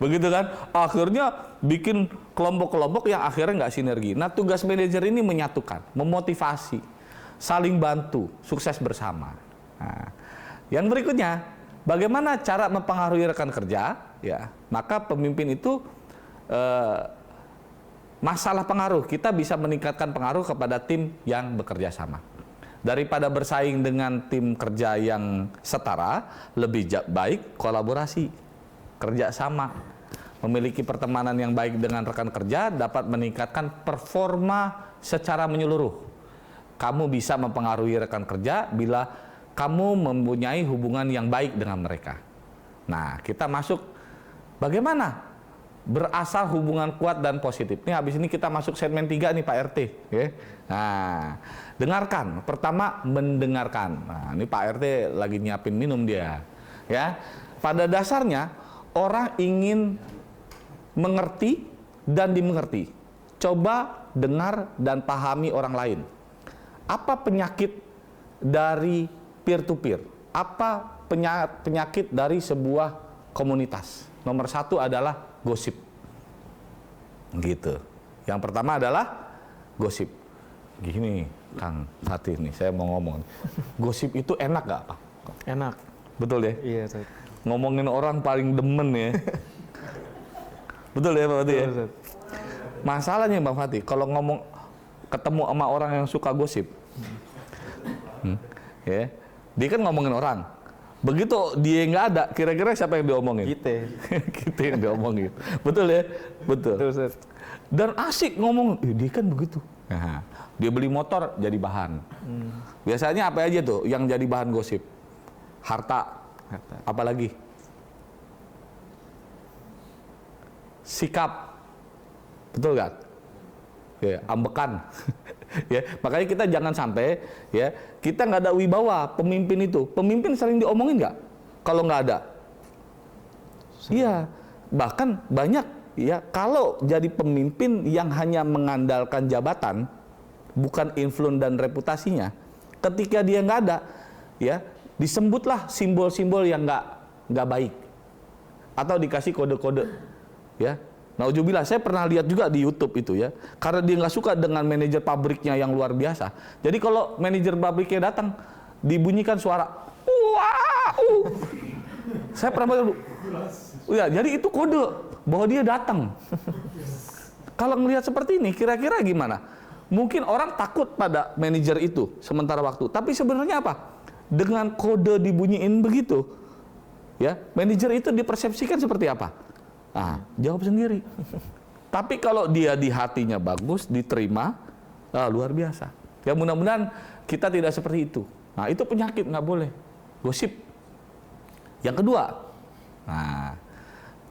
Begitu kan? Akhirnya bikin kelompok-kelompok yang akhirnya nggak sinergi. Nah, tugas manajer ini menyatukan, memotivasi, saling bantu, sukses bersama. Nah, yang berikutnya, bagaimana cara mempengaruhi rekan kerja? Ya, maka pemimpin itu masalah pengaruh, kita bisa meningkatkan pengaruh kepada tim yang bekerja sama. Daripada bersaing dengan tim kerja yang setara, lebih baik kolaborasi, kerja sama. Memiliki pertemanan yang baik dengan rekan kerja dapat meningkatkan performa secara menyeluruh. Kamu bisa mempengaruhi rekan kerja bila kamu mempunyai hubungan yang baik dengan mereka. Nah, kita masuk bagaimana berasal hubungan kuat dan positif. Nih habis ini kita masuk segmen 3 nih Pak RT. Ya. Nah, dengarkan. Pertama, mendengarkan. Nah, ini Pak RT lagi nyiapin minum dia. Ya, pada dasarnya orang ingin mengerti dan dimengerti. Coba dengar dan pahami orang lain. Apa penyakit dari peer to peer? Apa penyakit dari sebuah komunitas? Nomor satu adalah gosip, gitu. Yang pertama adalah gosip. Gini, Kang Fatih nih, saya mau ngomong. Gosip itu enak gak, Pak? Enak. Betul ya? Iya, Ustaz. Ngomongin orang paling demen ya. Betul ya, Pak Fatih ya? Masalahnya Bang Fatih, kalau ngomong ketemu sama orang yang suka gosip, ya, dia kan ngomongin orang. Begitu dia nggak ada, kira-kira siapa yang diomongin? Kita yang diomongin. Betul ya? Betul. Dan asik ngomong, dia kan begitu. Nah, dia beli motor jadi bahan. Biasanya apa aja tuh yang jadi bahan gosip? Harta. Apalagi? Sikap. Betul nggak? Ya, ambekan. Ya, makanya kita jangan sampai ya kita nggak ada wibawa pemimpin itu. Pemimpin sering diomongin nggak? Kalau nggak ada, iya bahkan banyak ya. Kalau jadi pemimpin yang hanya mengandalkan jabatan, bukan influence dan reputasinya, ketika dia nggak ada, ya disebutlah simbol-simbol yang nggak baik atau dikasih kode-kode, ya. Nauzubillah, saya pernah lihat juga di YouTube itu ya, karena dia nggak suka dengan manajer pabriknya yang luar biasa. Jadi kalau manajer pabriknya datang, dibunyikan suara, saya pernah dulu. Ya, jadi itu kode bahwa dia datang. Kalau ngelihat seperti ini, kira-kira gimana? Mungkin orang takut pada manajer itu sementara waktu, tapi sebenarnya apa? Dengan kode dibunyiin begitu, ya, manajer itu dipersepsikan seperti apa? Ah, jawab sendiri. Tapi kalau dia di hatinya bagus, diterima, luar biasa. Ya mudah-mudahan kita tidak seperti itu. Nah, itu penyakit, nggak boleh. Gosip. Yang kedua, nah,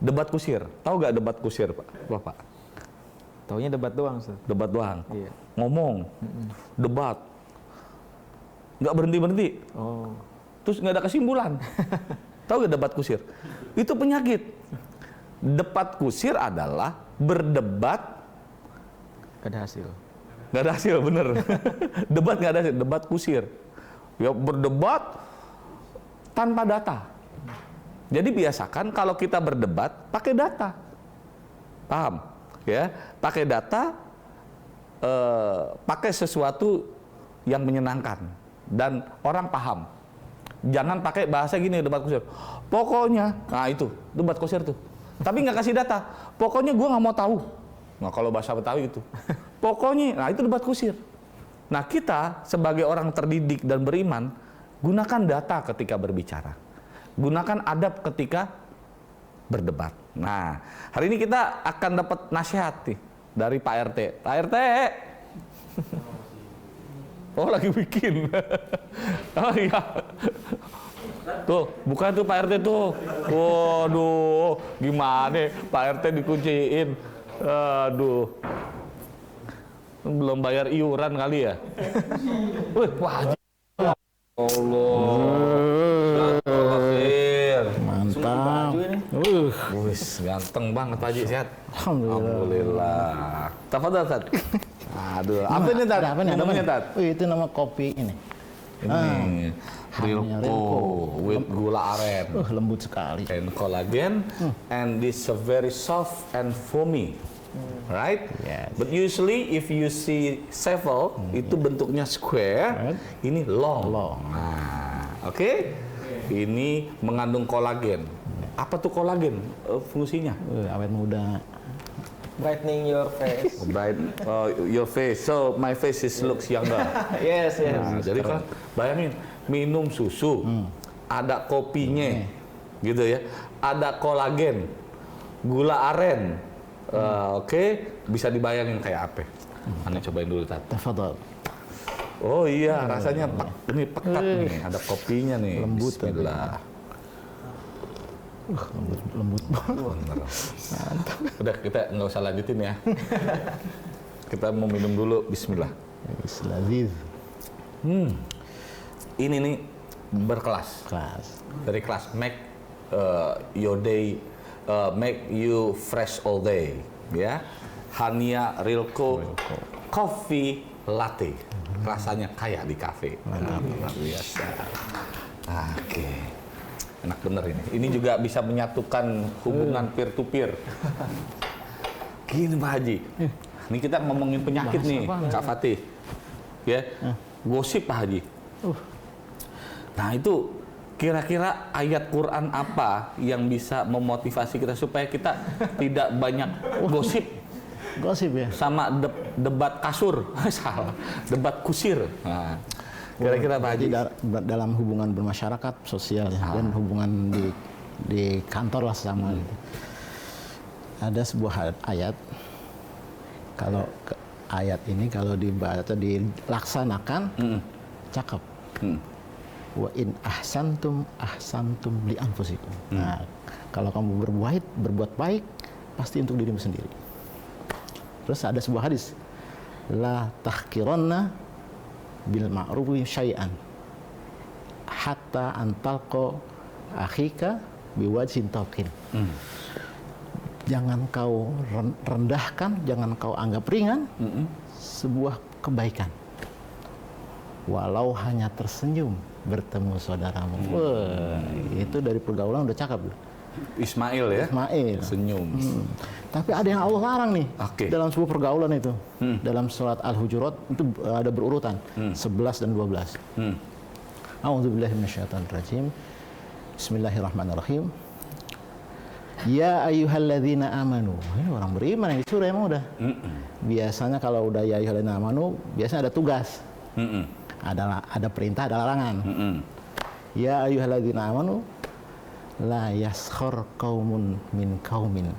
debat kusir. Tahu nggak debat kusir, Pak? Bapak? Taunya debat doang, Ustaz. Debat doang. Iya. Ngomong, debat, nggak berhenti-berhenti. Oh. Terus nggak ada kesimpulan. Tahu nggak debat kusir? Itu penyakit. Debat kusir adalah berdebat Gak ada hasil. nggak ada hasil, bener. Debat nggak ada hasil, debat kusir. Ya berdebat tanpa data. Jadi biasakan kalau kita berdebat pakai data, paham? Ya, pakai data, pakai sesuatu yang menyenangkan dan orang paham. Jangan pakai bahasa gini debat kusir. Pokoknya, nah itu debat kusir tuh. Tapi nggak kasih data. Pokoknya gue nggak mau tahu. Nah kalau bahasa Betawi itu, pokoknya, nah itu debat kusir. Nah kita sebagai orang terdidik dan beriman, gunakan data ketika berbicara, gunakan adab ketika berdebat. Nah hari ini kita akan dapat nasihat nih dari Pak RT. Pak RT, oh lagi bikin, oh iya. Tuh, bukan tuh Pak RT tuh. Waduh, gimana Pak RT dikunciin. Aduh. Belum bayar iuran kali ya? Wih, wajib. Allah. Mantap. Wih, ganteng banget Pak Haji, sehat? Alhamdulillah. Tafadhal, Tad. Aduh, apa ini Tad? Ada apa nih? Minumnya Tad? Oh, itu nama kopi ini. Ini Rilko with gula aren Lembut sekali. and collagen, and this is very soft and foamy, right? Yes. But usually if you see sevel itu bentuknya square, Right. ini long. Long. Nah, oke. Ini mengandung kolagen. Apa tuh kolagen? Fungsinya? Awet muda. Brightening your face. Bright your face. So my face looks younger. Yes, yes. Nah, jadi kan bayangin minum susu, ada kopinya, gitu ya, ada kolagen, gula aren, oke, bisa dibayangin kayak apa? Ane cobain dulu Tat. Tafadhal. Oh iya, rasanya ini pekat nih, ada kopinya nih. Lembut. Bismillah. Lembut banget. Bener. Udah kita nggak usah lanjutin ya. Kita mau minum dulu. Bismillah. Lazif. Ini nih berkelas. Kelas. Dari kelas make your day, make you fresh all day, ya. Hania Rilko Coffee Latte, rasanya kayak di kafe. Luar biasa. Oke, enak bener ini. Ini juga bisa menyatukan hubungan peer to peer. Gini Pak Haji, ini kita ngomongin penyakit Bahasa nih, apa? Kak Fatih, ya. Gosip Pak Haji. Nah itu kira-kira ayat Quran apa yang bisa memotivasi kita supaya kita tidak banyak gosip Gosip ya. sama debat kasur, salah, debat kusir. Nah, kira-kira Pak Haji. Jadi dalam hubungan bermasyarakat sosial ya, dan hubungan di kantor lah sama gitu. Ada sebuah ayat, kalau ayat ini kalau dibaca dilaksanakan cakep. Wa in ahsantum li anfusikum. Nah, kalau kamu berbuat baik pasti untuk dirimu sendiri. Terus ada sebuah hadis, la tahqiranna bil ma'rufi syai'an hatta antalqa akhika biwajhin talqin. Jangan kau rendahkan, jangan kau anggap ringan sebuah kebaikan. Walau hanya tersenyum bertemu saudaramu. Wah, itu dari pergaulan udah cakep. Ismail ya. Ismail. Senyum. Tapi ada yang Allah larang nih Oke. dalam sebuah pergaulan itu. Dalam surat Al-Hujurat itu ada berurutan 11 dan 12. A'udzubillahi minasyaitonirrajim. Bismillahirrahmanirrahim. Ya ayyuhalladzina amanu. Ini orang beriman yang disuruh emang udah. Biasanya kalau udah ya ayyuhalladzina amanu, biasanya ada tugas. Ada perintah, ada larangan. Ya ayyuhalladzina amanu la yaskhar qaumun min qaumin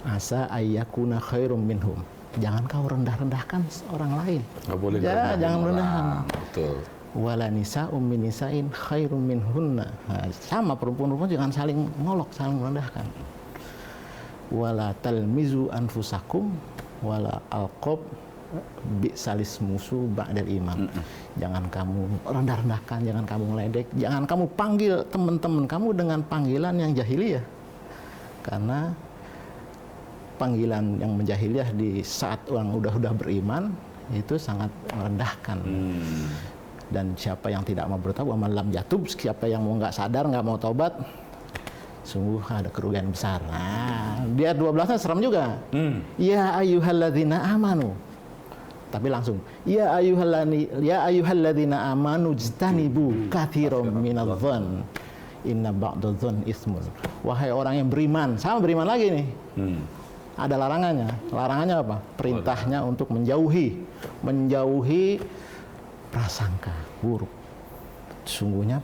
asa ayyakuna khairum minhum. Jangan kau rendah-rendahkan orang lain. Nggak boleh Ya, rendahin jangan orang. rendahkan. Betul. Wala nisa'um min nisa'in khairum minhunna. Nah, sama perempuan-perempuan jangan saling ngolok, saling merendahkan. Wala talmizu anfusakum wala alqab bi'salis musuh ba'dal iman. Jangan kamu rendah-rendahkan, jangan kamu meledek, jangan kamu panggil teman-teman kamu dengan panggilan yang jahiliyah. Karena panggilan yang menjahiliyah di saat orang udah beriman itu sangat merendahkan. Dan siapa yang tidak mau bertobat, malam jatuh, siapa yang mau nggak sadar, nggak mau tobat, sungguh ada kerugian besar. Nah, dia 12-nya serem juga. Ya ayyuhalladzina amanu. Tapi langsung, ya ayyuhalladzina amanu jtanibu katsiran minadh-dhann inna ba'dadh-dhann itsmun. Wahai orang yang beriman, sama beriman lagi nih. Ada larangannya. Larangannya apa? Perintahnya untuk menjauhi prasangka buruk. Sungguhnya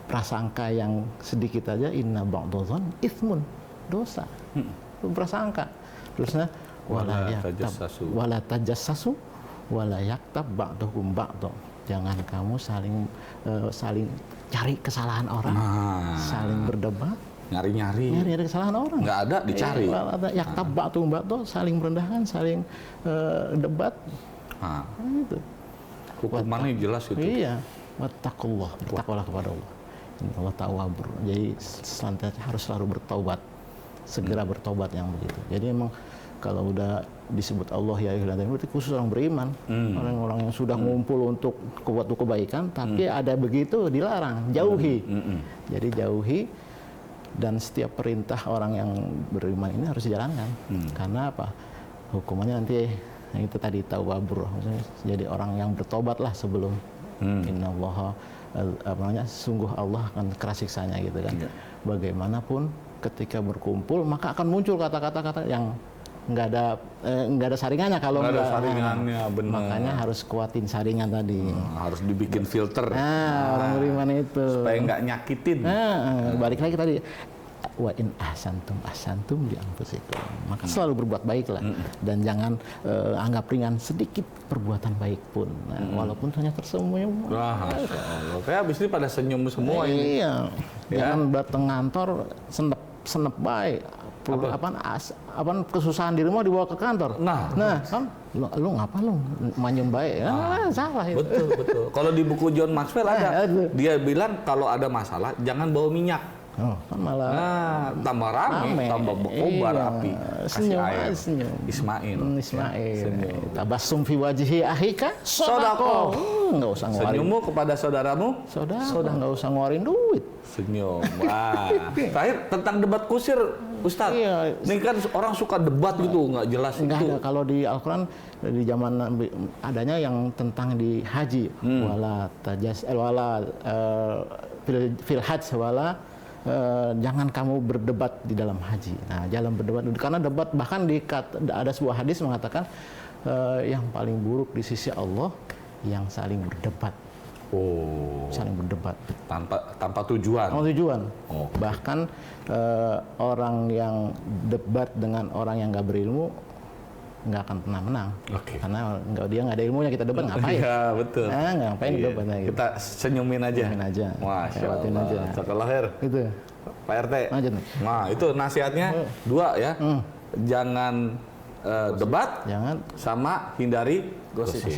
prasangka yang sedikit aja inna ba'dadh-dhann itsmun, dosa. Itu prasangka. Terusnya wala tajassasu wala yaktab ba'dukum ba'dha. Jangan kamu saling cari kesalahan orang, saling berdebat, nyari kesalahan orang. Nggak ada dicari. Yaktab ba'dukum ba'dha, saling merendahkan, saling debat. Itu. Hukumannya jelas itu. Iya. Wattaqullah, bertakwalah kepada Allah. Allah tawwabur. Jadi senantiasa harus selalu bertobat. Segera bertobat yang begitu. Jadi memang kalau udah disebut Allah ya ayyuhalladzina berarti khusus orang beriman, orang-orang yang sudah ngumpul untuk kebaikan, tapi ada begitu dilarang, jauhi. Jadi jauhi, dan setiap perintah orang yang beriman ini harus dijalankan. Karena apa? Hukumannya nanti yang itu tadi tawwabur, jadi orang yang bertobatlah sebelum innallaha sungguh Allah akan keras siksanya gitu kan. Bagaimanapun ketika berkumpul maka akan muncul kata-kata yang nggak ada saringannya. Kalau nggak ada saringannya, benar. Makanya harus kuatin saringan tadi. Harus dibikin filter. Orang beriman itu supaya nggak nyakitin. Balik lagi tadi, wa in ahsantum li anfusikum. Maka selalu berbuat baiklah, dan jangan anggap ringan sedikit perbuatan baik pun. Walaupun hanya tersenyum. Wah, Masya Allah. Kayak abis ini pada senyum semua ini. Iya. Jangan datang kantor senep baik. Kesusahan di rumah dibawa ke kantor. Nah kan lu ngapa lu manyum baik? Salah itu. Betul. Kalau di buku John Maxwell ada, dia bilang kalau ada masalah jangan bawa minyak. Kan malah tambah rame, tambah berkobar api. Kasih air. Senyum. Ismail. Tabassum fi wajhi akhika shadaqah. Enggak usah ngeluarin. Senyummu kepada saudaramu, saudara. Enggak usah ngeluarin duit. Senyum. Wah. Terakhir tentang debat kusir, Ustadz. Iya. Ini kan orang suka debat gitu, nggak jelas nggak itu. ada. Kalau di Al-Quran di zaman adanya yang tentang di haji, wala fil hajj wala jangan kamu berdebat di dalam haji. Nah, jangan berdebat karena debat bahkan ada sebuah hadis mengatakan yang paling buruk di sisi Allah yang saling berdebat. Saling berdebat tanpa tujuan. Bahkan orang yang debat dengan orang yang nggak berilmu nggak akan pernah menang. Karena dia nggak ada ilmunya, kita debat ngapain? Iya, betul. Ngapain debat gitu. Kita senyumin aja. Masya Allah. Sekolah itu. Pak RT. Nah, itu nasihatnya dua ya. Jangan debat, sama hindari gosip.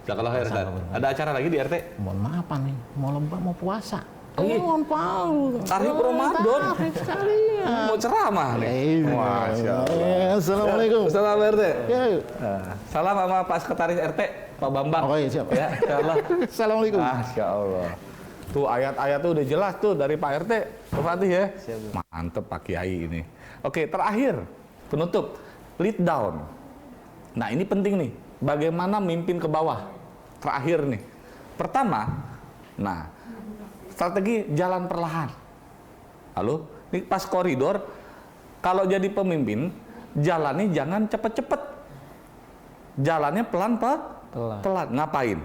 Sekolah ada acara lagi di RT? Mohon maaf nih, mau puasa. Mohon maaf. Tarif Ramadan. Mau ceramah nih. Masya Allah. Assalamualaikum. Assalamualaikum RT. Salam sama Pak Sekretaris RT, Pak Bambang. Oke, siap. Ya, insyaallah. Assalamualaikum. Masya Allah. Tuh ayat-ayat tuh udah jelas tuh dari Pak RT, Pak Fatih ya. Mantep Pak Kiai ini. Oke, terakhir penutup, lead down. Nah ini penting nih. Bagaimana mimpin ke bawah? Terakhir nih. Pertama, strategi jalan perlahan. Halo, ini pas koridor, kalau jadi pemimpin, jalannya jangan cepet-cepet. Jalannya pelan. Ngapain?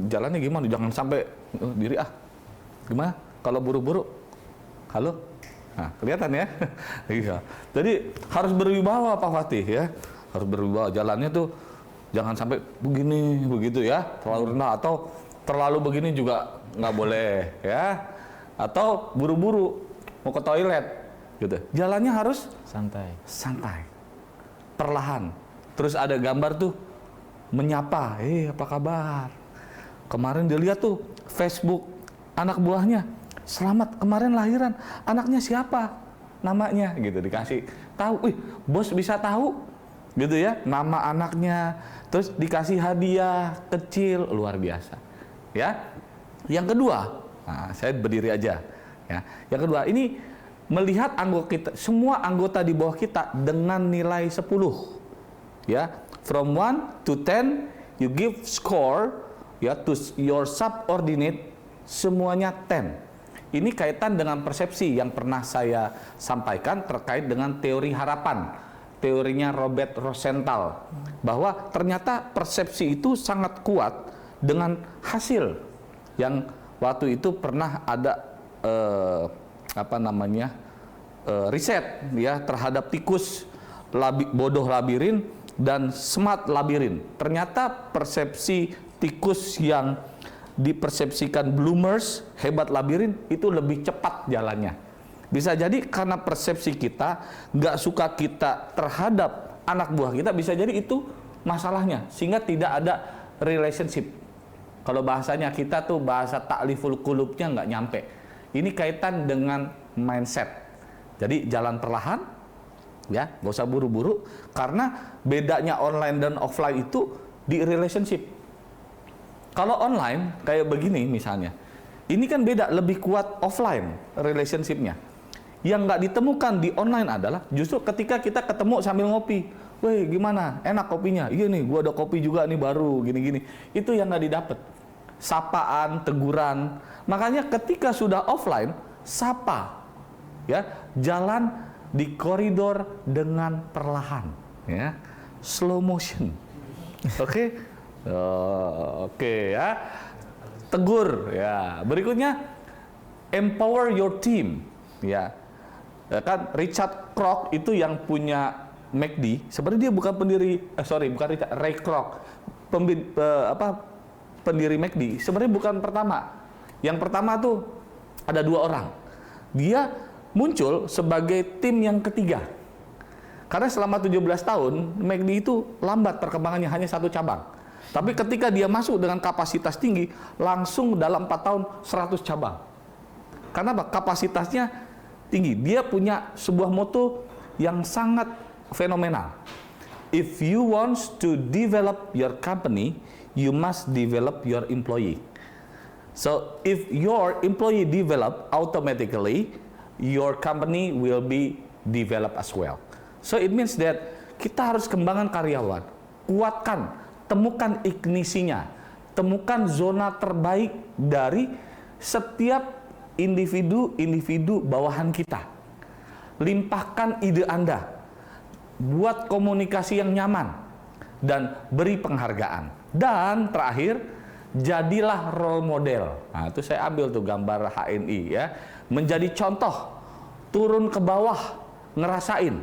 Jalannya gimana? Jangan sampai diri gimana? Kalau buru-buru, halo? Nah, kelihatan ya? Iya. Jadi harus berwibawa Pak Fatih ya. Harus berwibawa. Jalannya tuh jangan sampai begini, begitu ya. Terlalu rendah atau terlalu begini juga nggak boleh ya, atau buru-buru mau ke toilet gitu. Jalannya harus santai, perlahan. Terus ada gambar tuh menyapa, apa kabar? Kemarin dia lihat tuh Facebook anak buahnya, selamat kemarin lahiran, anaknya siapa? namanya gitu, dikasih tahu, bos bisa tahu gitu ya, nama anaknya, terus dikasih hadiah kecil, luar biasa ya. Yang kedua, nah, saya berdiri aja ya. Yang kedua, ini melihat anggota kita, semua anggota di bawah kita dengan nilai 10 ya, from 1 to 10 you give score ya to your subordinate, semuanya 10. Ini kaitan dengan persepsi yang pernah saya sampaikan terkait dengan teori harapan, teorinya Robert Rosenthal, bahwa ternyata persepsi itu sangat kuat dengan hasil yang waktu itu pernah ada riset ya terhadap tikus bodoh labirin dan smart labirin. Ternyata persepsi tikus yang dipersepsikan bloomers, hebat labirin, itu lebih cepat jalannya. Bisa jadi karena persepsi kita, nggak suka kita terhadap anak buah kita, bisa jadi itu masalahnya, sehingga tidak ada relationship. Kalau bahasanya kita tuh bahasa takliful qulubnya nggak nyampe. Ini kaitan dengan mindset. Jadi jalan perlahan, ya, nggak usah buru-buru, karena bedanya online dan offline itu di relationship. Kalau online kayak begini misalnya, ini kan beda, lebih kuat offline relationship-nya. Yang nggak ditemukan di online adalah justru ketika kita ketemu sambil ngopi, weh gimana, enak kopinya, iya nih, gua ada kopi juga nih baru, gini-gini. Itu yang nggak didapat. Sapaan, teguran. Makanya ketika sudah offline, sapa, ya, jalan di koridor dengan perlahan, ya, slow motion, oke? Oke ya, tegur ya. Berikutnya empower your team ya. Kan Richard Kroc itu yang punya McD. Sebenarnya dia bukan pendiri, bukan Richard, Ray Kroc, pendiri McD. Sebenarnya bukan pertama. Yang pertama tuh ada 2 orang. Dia muncul sebagai tim yang ketiga. Karena selama 17 tahun McD itu lambat perkembangannya, hanya 1 cabang. Tapi ketika dia masuk dengan kapasitas tinggi, langsung dalam 4 tahun 100 cabang. Karena apa? Kapasitasnya tinggi. Dia punya sebuah moto yang sangat fenomenal. If you want to develop your company, you must develop your employee. So if your employee develop, automatically your company will be developed as well. So it means that kita harus kembangkan karyawan, kuatkan, temukan ignisinya, temukan zona terbaik dari setiap individu bawahan kita. Limpahkan ide Anda, buat komunikasi yang nyaman, dan beri penghargaan. Dan terakhir, jadilah role model. Nah, itu saya ambil tuh gambar HNI ya, menjadi contoh, turun ke bawah, ngerasain.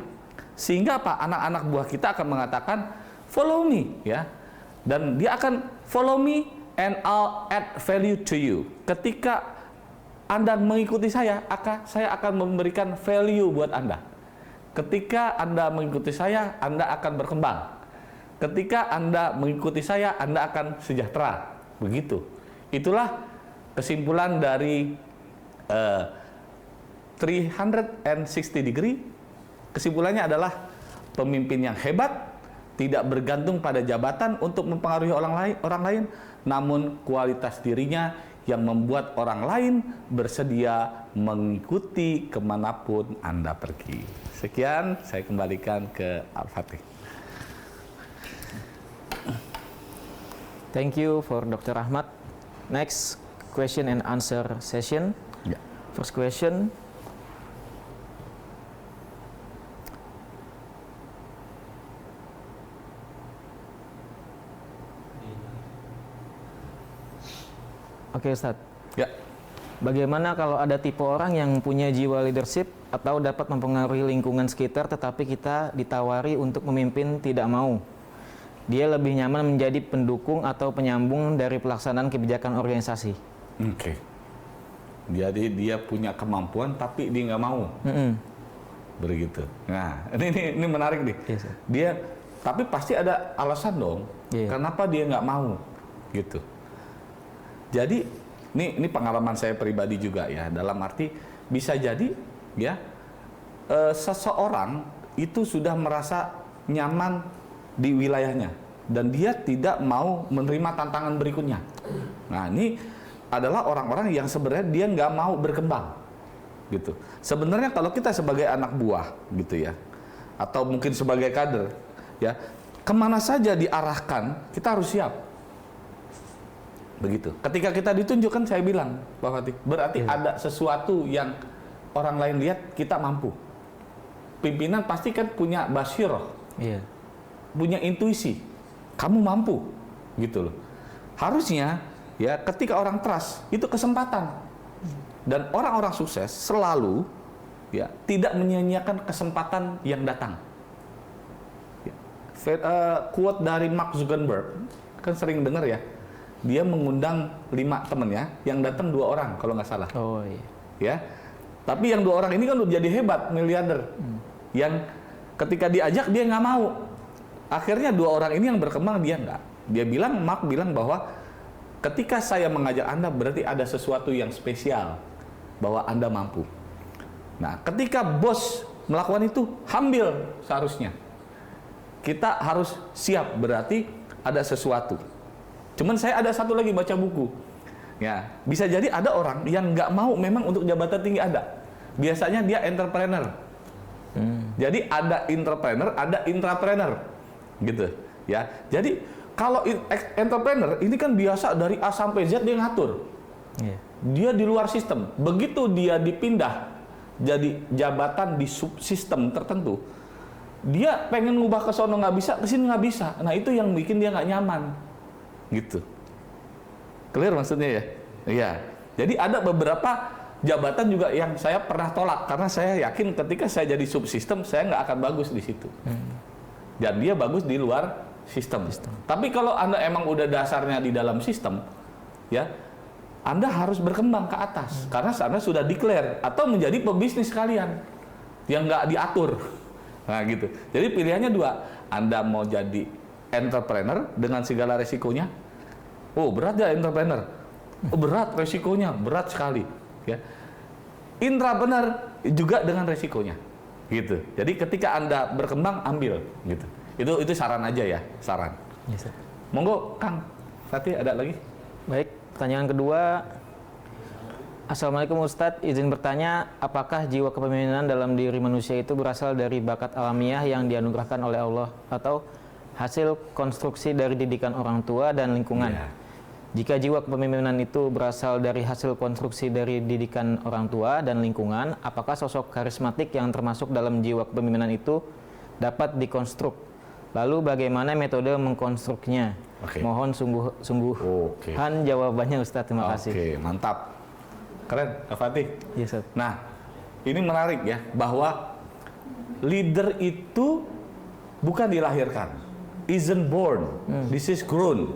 Sehingga apa? Anak-anak buah kita akan mengatakan, follow me ya. Dan dia akan follow me and I'll add value to you. Ketika Anda mengikuti saya akan memberikan value buat Anda. Ketika Anda mengikuti saya, Anda akan berkembang. Ketika Anda mengikuti saya, Anda akan sejahtera. Begitu. Itulah kesimpulan dari 360 degree. Kesimpulannya adalah pemimpin yang hebat tidak bergantung pada jabatan untuk mempengaruhi orang lain, namun kualitas dirinya yang membuat orang lain bersedia mengikuti kemanapun Anda pergi. Sekian, saya kembalikan ke Al-Fatih. Thank you for Dr. Ahmad. Next question and answer session. Ya. First question. Oke Ustadz, Ya. bagaimana kalau ada tipe orang yang punya jiwa leadership atau dapat mempengaruhi lingkungan sekitar tetapi kita ditawari untuk memimpin tidak mau? Dia lebih nyaman menjadi pendukung atau penyambung dari pelaksanaan kebijakan organisasi. Oke. Jadi dia punya kemampuan tapi dia nggak mau. Begitu. Nah, ini menarik nih. Yes, sir. Dia, tapi pasti ada alasan dong. Yeah. Kenapa dia nggak mau? Gitu. Jadi ini pengalaman saya pribadi juga ya. Dalam arti bisa jadi ya seseorang itu sudah merasa nyaman di wilayahnya dan dia tidak mau menerima tantangan berikutnya. Nah, ini adalah orang-orang yang sebenarnya dia nggak mau berkembang, gitu. Sebenarnya kalau kita sebagai anak buah, gitu ya, atau mungkin sebagai kader, ya, kemana saja diarahkan kita harus siap. Begitu. Ketika kita ditunjukkan, saya bilang, Pak Fatih, berarti ada sesuatu yang orang lain lihat kita mampu. Pimpinan pasti kan punya basyirah, punya intuisi. Kamu mampu, gitu loh. Harusnya, ya, ketika orang trust itu kesempatan. Dan orang-orang sukses selalu, ya, tidak menyia-nyiakan kesempatan yang datang. Ya. Quote dari Mark Zuckerberg, kan sering dengar ya. Dia mengundang 5 temennya, yang datang 2 orang kalau nggak salah. Oh iya. Ya, tapi yang 2 orang ini kan udah jadi hebat, miliarder. Yang ketika diajak dia nggak mau. Akhirnya 2 orang ini yang berkembang, dia nggak. Dia bilang, Mark bilang bahwa ketika saya mengajak Anda berarti ada sesuatu yang spesial, bahwa Anda mampu. Nah, ketika bos melakukan itu, ambil seharusnya. Kita harus siap, berarti ada sesuatu. Cuman saya ada satu lagi baca buku. Ya, bisa jadi ada orang yang nggak mau memang untuk jabatan tinggi ada. Biasanya dia entrepreneur. Jadi ada entrepreneur, ada intrapreneur, gitu. Ya, jadi kalau entrepreneur ini kan biasa dari A sampai Z dia ngatur. Dia di luar sistem. Begitu dia dipindah jadi jabatan di subsistem tertentu, dia pengen ngubah ke sono nggak bisa, ke sini nggak bisa. Nah, itu yang bikin dia nggak nyaman. Gitu. Clear maksudnya ya? Iya. Jadi ada beberapa jabatan juga yang saya pernah tolak karena saya yakin ketika saya jadi subsistem saya nggak akan bagus di situ. Dan dia bagus di luar sistem. Tapi kalau Anda emang udah dasarnya di dalam sistem, ya, Anda harus berkembang ke atas karena Anda sudah declare atau menjadi pebisnis kalian yang nggak diatur. Nah, gitu. Jadi pilihannya 2. Anda mau jadi entrepreneur dengan segala resikonya. Oh, berat ya entrepreneur. Oh, berat resikonya, berat sekali. Ya. Intrapreneur juga dengan resikonya. Gitu. Jadi ketika Anda berkembang, ambil. Gitu. Itu saran aja ya, saran. Yes, sir. Monggo, Kang Fatih, ada lagi? Baik, pertanyaan kedua. Assalamualaikum Ustadz, izin bertanya, apakah jiwa kepemimpinan dalam diri manusia itu berasal dari bakat alamiah yang dianugerahkan oleh Allah atau hasil konstruksi dari didikan orang tua dan lingkungan? Jika jiwa kepemimpinan itu berasal dari hasil konstruksi dari didikan orang tua dan lingkungan, apakah sosok karismatik yang termasuk dalam jiwa kepemimpinan itu dapat dikonstruk? Lalu bagaimana metode mengkonstruknya? Mohon sungguhan jawabannya Ustadz, terima kasih. Oke, mantap. Keren, Kak Fatih. Yes, nah, ini menarik ya, bahwa leader itu bukan dilahirkan, isn't born, this is grown.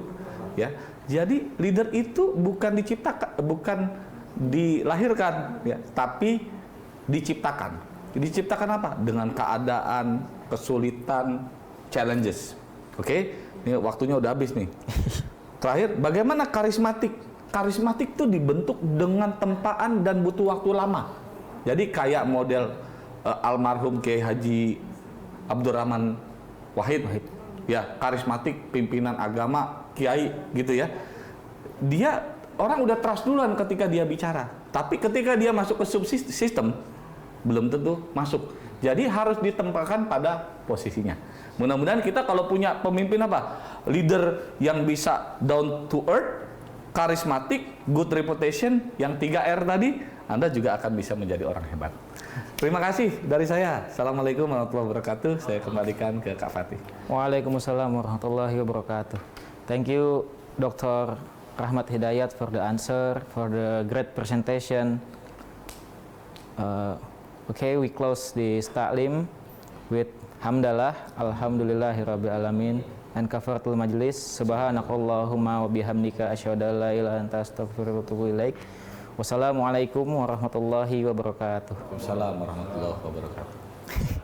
Ya, jadi leader itu bukan diciptakan, bukan dilahirkan, ya, tapi diciptakan. Diciptakan apa? Dengan keadaan, kesulitan, challenges. Oke, ini waktunya udah habis nih. Terakhir, bagaimana karismatik? Karismatik itu dibentuk dengan tempaan dan butuh waktu lama. Jadi kayak model almarhum Kiai Haji Abdurrahman Wahid. Ya, karismatik, pimpinan agama, kiai gitu ya. Dia orang udah trust duluan ketika dia bicara. Tapi ketika dia masuk ke subsistem belum tentu masuk. Jadi harus ditempatkan pada posisinya. Mudah-mudahan kita kalau punya pemimpin apa? Leader yang bisa down to earth, karismatik, good reputation, yang 3R tadi, Anda juga akan bisa menjadi orang hebat. Terima kasih dari saya. Assalamualaikum warahmatullahi wabarakatuh. Saya kembalikan ke Kak Fatih. Waalaikumsalam warahmatullahi wabarakatuh. Thank you, Dr. Rahmat Hidayat, for the answer, for the great presentation. Okay, we close this ta'lim with hamdalah, alhamdulillahirabbil alamin, and kafaratul majlis. Subhanakallahumma wa bihamdika asyhadu an la ilaha illa anta astaghfiruka wa atubu ilaik. Wassalamualaikum warahmatullahi wabarakatuh. Waalaikumsalam warahmatullahi wabarakatuh.